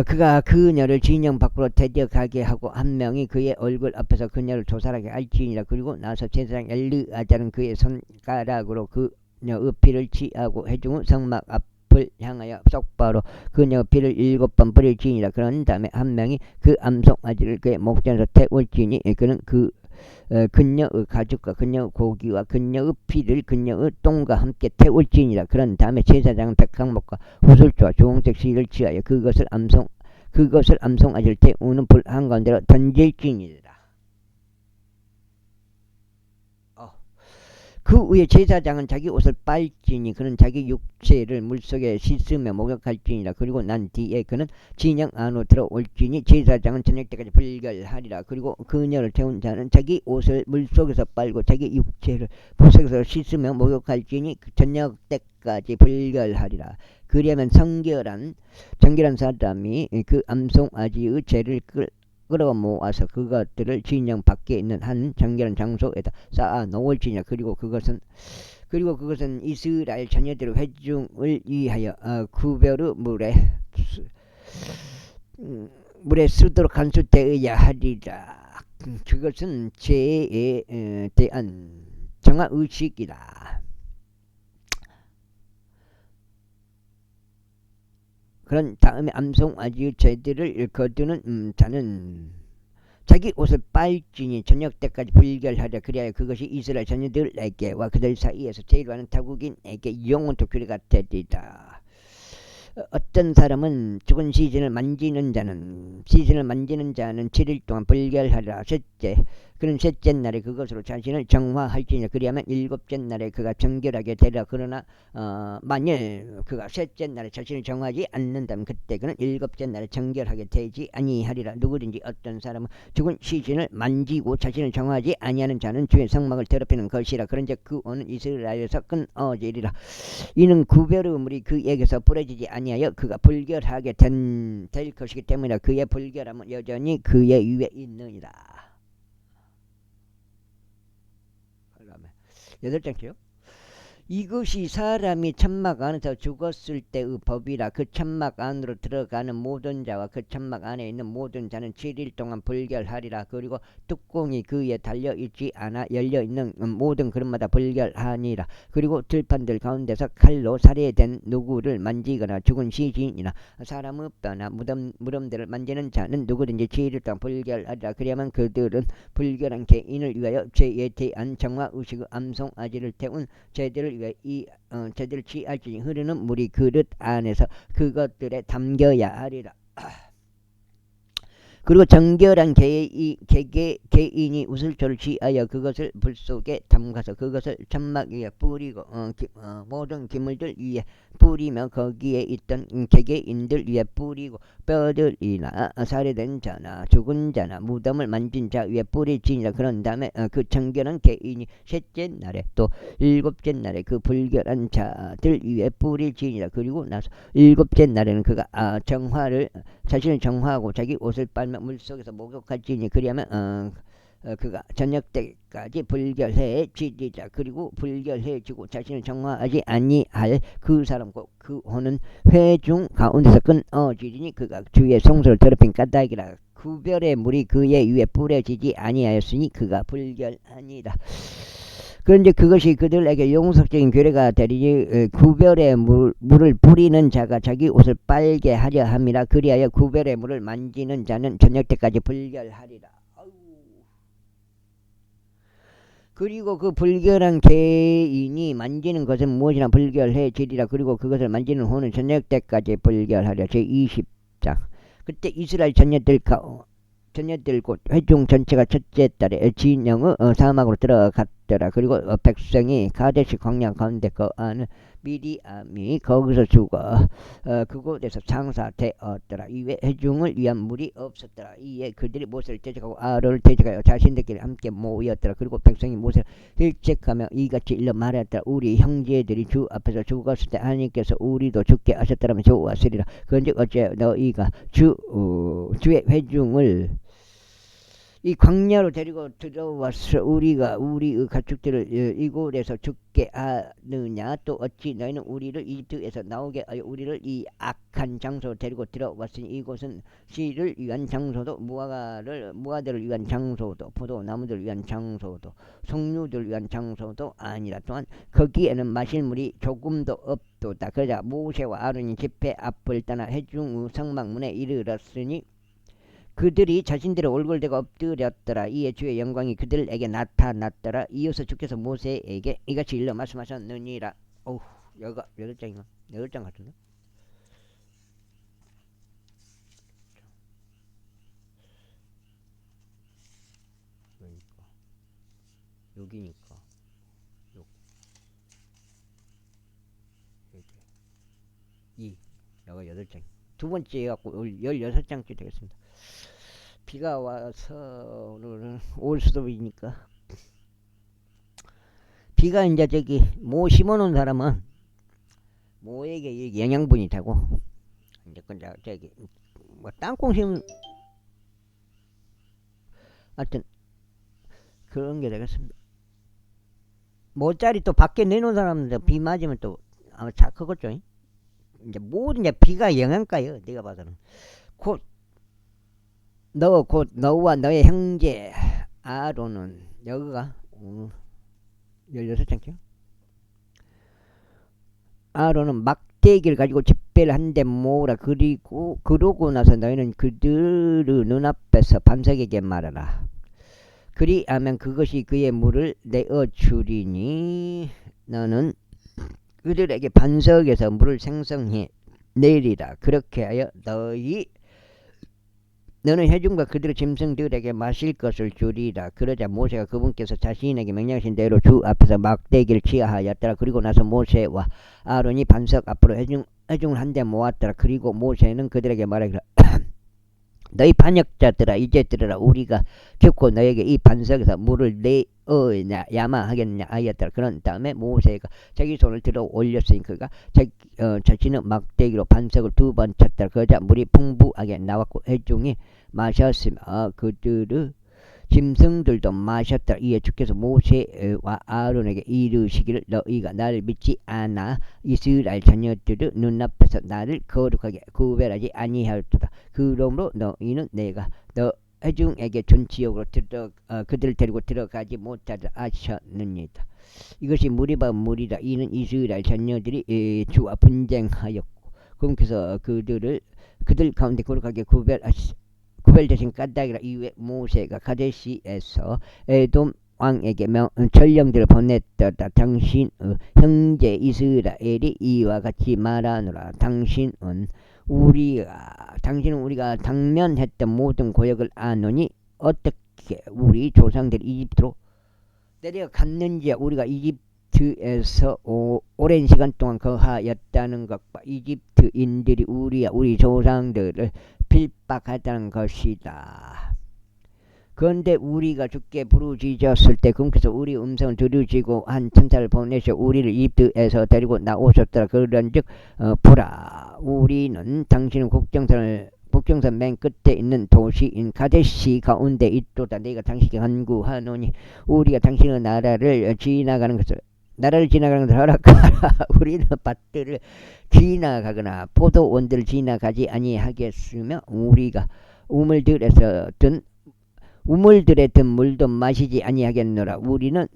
그가 그녀를 진영 밖으로 데려가게 하고 한 명이 그의 얼굴 앞에서 그녀를 조살하게 할지니라. 그리고 나서 제사장 엘르아잘은 그의 손가락으로 그녀의 피를 취하고 회중 성막 앞을 향하여 똑바로 그녀의 피를 7번 뿌릴지니라. 그런 다음에 한 명이 그 암송아지를 그의 목전에서 태울지니 그는 그녀의 가죽과 그녀의 고기와 그녀의 피를 그녀의 똥과 함께 태울지니라. 그런 다음에 제사장은 백항목과 후술주와 주홍색 실을 취하여 그것을 암송아지를 태우는 불 한가운데로 던질지니라. 그 후에 제사장은 자기 옷을 빨지니 그는 자기 육체를 물속에 씻으며 목욕할지니라. 그리고 난 뒤에 그는 진영 안으로 들어올지니 제사장은 저녁 때까지 불결하리라. 그리고 그녀를 태운 자는 자기 옷을 물속에서 빨고 자기 육체를 물속에서 씻으며 목욕할지니 저녁 때까지 불결하리라. 그리하면 정결한 사람이 그 암송아지의 죄를 끌어 모아서 그것들을 진영 밖에 있는 한 정결한 장소에다 쌓아 놓을지니라. 그리고 그것은 이스라엘 자녀들의 회중을 위하여 구별의 물에 쓰도록 간수되어야 하리라. 그것은 죄에 대한 정화의식이라. 그런 다음에 암송아지의 죄들을 거두는 자는 자기 옷을 빨지니 저녁 때까지 불결하려. 그리하여 그것이 이스라엘 자녀들에게와 그들 사이에서 제일 많은 타국인에게 영원토 규례가 되리라. 어떤 사람은 죽은 시신을 만지는 자는 7일 동안 불결하리라. 그는 셋째 날에 그것으로 자신을 정화할지니라. 그리하면 7째 날에 그가 정결하게 되리라. 그러나 만일 그가 셋째 날에 자신을 정화하지 않는다면 그때 그는 7째 날에 정결하게 되지 아니하리라. 누구든지 어떤 사람은 죽은 시신을 만지고 자신을 정화하지 아니하는 자는 주의 성막을 더럽히는 것이라. 그런즉 그 오는 이스라엘에서 끊어지리라. 이는 구별의 물이 그에게서 뿌려지지 아니하여 그가 불결하게 될 것이기 때문이라. 그의 불결함은 여전히 그의 위에 있느니라. 8장째요. 이것이 사람이 천막 안에서 죽었을 때의 법이라. 그 천막 안으로 들어가는 모든 자와 그 천막 안에 있는 모든 자는 7일 동안 불결하리라. 그리고 뚜껑이 그에 달려있지 않아 열려있는 모든 그릇마다 불결하니라. 그리고 들판들 가운데서 칼로 살해된 누구를 만지거나 죽은 시신이나 사람의 뼈나 무덤들을 만지는 자는 누구든지 7일 동안 불결하리라. 그리하면 그들은 불결한 개인을 위하여 죄에 대한 정화의식의 암송아지를 태운 죄들을 위해 죄들을 취할지니 흐르는 물이 그릇 안에서 그것들에 담겨야 하리라. 그리고 정결한 개인이 우슬초를 취하여 그것을 불 속에 담가서 그것을 천막 위에 뿌리고 모든 기물들 위에 뿌리며 거기에 있던 개개인들 위에 뿌리고 뼈들이나 살해된 자나 죽은 자나 무덤을 만진 자 위에 뿌리지니라. 그런 다음에 그 정결한 개인이 셋째 날에 또 7째 날에 그 불결한 자들 위에 뿌리지니라. 그리고 나서 7째 날에는 그가 자신을 정화하고 자기 옷을 빨며 물속에서 목욕할지니 그리하면 그가 저녁 때까지 불결해지리라. 그리고 불결해지고 자신을 정화하지 아니할 그 사람과 그 혼은 회중 가운데서 끊어지리니 그가 주의 성소를 더럽힌 까닭이라. 구별의 물이 그의 위에 뿌려지지 아니하였으니 그가 불결하니라. 그런데 그것이 그들에게 용서적인 규례가 되리니 구별의 물을 뿌리는 자가 자기 옷을 빨게 하려 함이라. 그리하여 구별의 물을 만지는 자는 저녁 때까지 불결하리라. 그리고 그 불결한 개인이 만지는 것은 무엇이나 불결해지리라. 그리고 그것을 만지는 후는 저녁 때까지 불결하려. 제20장. 그때 이스라엘 전녀들 곧 회중 전체가 첫째 달에 진영의 사막으로 들어갔더라. 그리고 백성이 가데시 광야 가운데 거하는 미디암이 거기서 죽어 그곳에서 장사되었더라. 이외 회중을 위한 물이 없었더라. 이에 그들이 모세를 대적하고 아론을 대적하여 자신들끼리 함께 모였더라. 그리고 백성이 모세를 일책하며 이같이 일러 말하였더라. 우리 형제들이 주 앞에서 죽었을 때 하나님께서 우리도 죽게 하셨더라면 좋았으리라. 그런즉 어째 너희가 주의 회중을 이 광야로 데리고 들어와서 우리가 우리의 가축들을 이곳에서 죽게 하느냐. 또 어찌 너희는 우리를 이집트에서 나오게 하여 우리를 이 악한 장소로 데리고 들어왔으니 이곳은 씨를 위한 장소도 무화들을 위한 장소도 포도나무들을 위한 장소도 석류들을 위한 장소도 아니라. 또한 거기에는 마실 물이 조금도 없도다. 그러자 모세와 아론이 집회 앞을 떠나 회중의 성막문에 이르렀으니 그들이 자신들의 얼굴 대고 엎드렸더라. 이에 주의 영광이 그들에게 나타났더라. 이어서 주께서 모세에게 이같이 일러 말씀하셨느니라. 어우, 여기가 8장인가? 8장 같은데? 여기니까 여기가 8장. 두 번째 해갖고 16장째 되겠습니다. 비가 와서 오늘은 올 수도이니까 비가 이제 저기 모 심어놓은 사람은 모에게 영양분이 되고 이제 저기 뭐 땅콩 심은 하여튼 그런 게 되겠습니다. 모짜리 또 밖에 내놓은 사람들 비 맞으면 또 아마 크겠죠. 이제 모든 이제 비가 영양가요. 내가 봐서는 곧 너와 너의 형제 아론은 여기가 16장이요. 아론은 막대기를 가지고 집배를 한 대 모으라. 그러고 나서 너희는 그들의 눈앞에서 반석에게 말하라. 그리하면 그것이 그의 물을 내어 주리니 너는 그들에게 반석에서 물을 생성해 내리라. 그렇게 하여 너는 회중과 그들의 짐승들에게 마실 것을 주리라. 그러자 모세가 그분께서 자신에게 명령하신 대로 주 앞에서 막대기를 취하였더라. 그리고 나서 모세와 아론이 반석 앞으로 회중을 한데 모았더라. 그리고 모세는 그들에게 말하기를 너희 반역자들아 이제 들으라. 우리가 결코 너에게 이 반석에서 물을 내어야만 하겠냐 하였더라. 그런 다음에 모세가 자기 손을 들어 올렸으니 그가 자신은 막대기로 반석을 2번 쳤더라. 그러자 물이 풍부하게 나왔고 회중이 마셨으며 그들의 짐승들도 마셨더라. 이에 주께서 모세와 아론에게 이르시기를 너희가 나를 믿지 않아 이스라엘 자녀들의 눈앞에서 나를 거룩하게 구별하지 아니하였도다. 그러므로 너희는 내가 너 회중에게 준 지역으로 그들을 데리고 들어가지 못하리라 하셨느니라. 이것이 물이라. 이는 이스라엘 자녀들이 주와 분쟁하였고 그분께서 그들 가운데 거룩하게 구별되신 까닭이라. 이후에 모세가 가데시에서 에돔 왕에게 전령들을 보냈더라. 당신의 형제 이스라엘이 이와 같이 말하노라. 당신은 우리가 당면했던 모든 고역을 아노니 어떻게 우리 조상들이 이집트로 내려갔는지 우리가 이집트에서 오랜 시간 동안 거하였다는 것과 이집트인들이 우리 조상들을 핍박하다는 것이다. 그런데 우리가 주께 부르짖었을 때 그분께서 우리 음성을 들으시고 한 천사를 보내셔 우리를 이집트에서 데리고 나오셨더라. 그런즉 보라 우리는 당신의 국경선 맨 끝에 있는 도시인 가데시 가운데 있도다. 내가 당신께 간구하노니 우리가 당신의 나라를 지나가는 것을 허락하라. 우리는 밭들을 지나가거나 포도원들을 지나가지 아니하겠으며 우리가 우물들에 든 물도 마시지 아니하겠노라. 우리는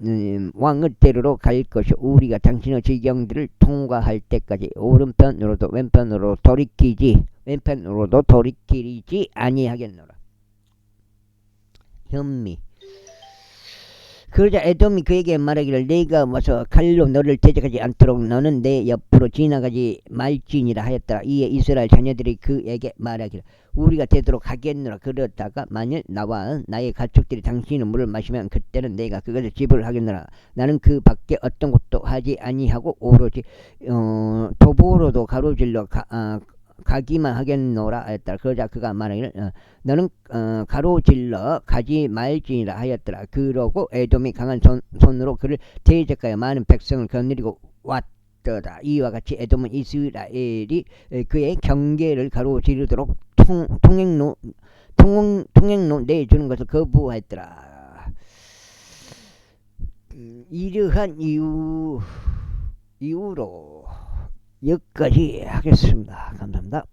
왕의 대로로 갈 것이요 우리가 당신의 지경들을 통과할 때까지 오른편으로도 왼편으로도 돌이키지 아니하겠노라. 현미 그러자 에돔이 그에게 말하기를 내가 와서 칼로 너를 대적하지 않도록 너는 내 옆으로 지나가지 말지니라 하였더라. 이에 이스라엘 자녀들이 그에게 말하기를 우리가 되도록 하겠노라. 그러다가 만일 나와 나의 가축들이 당신의 물을 마시면 그때는 내가 그것을 지불하겠노라. 나는 그 밖에 어떤 것도 하지 아니하고 오로지 도보로도 가로질러 가기만 하겠노라 하였더라. 그러자 그가 말하기를 너는 가로질러 가지 말지니라 하였더라. 그러고 에돔이 강한 손으로 그를 대적하여 많은 백성을 거느리고 왔더라. 이와 같이 에돔은 이스라엘이 그의 경계를 가로지르도록 통행로 내주는 것을 거부했더라. 이러한 이유로 여기까지 하겠습니다. 감사합니다.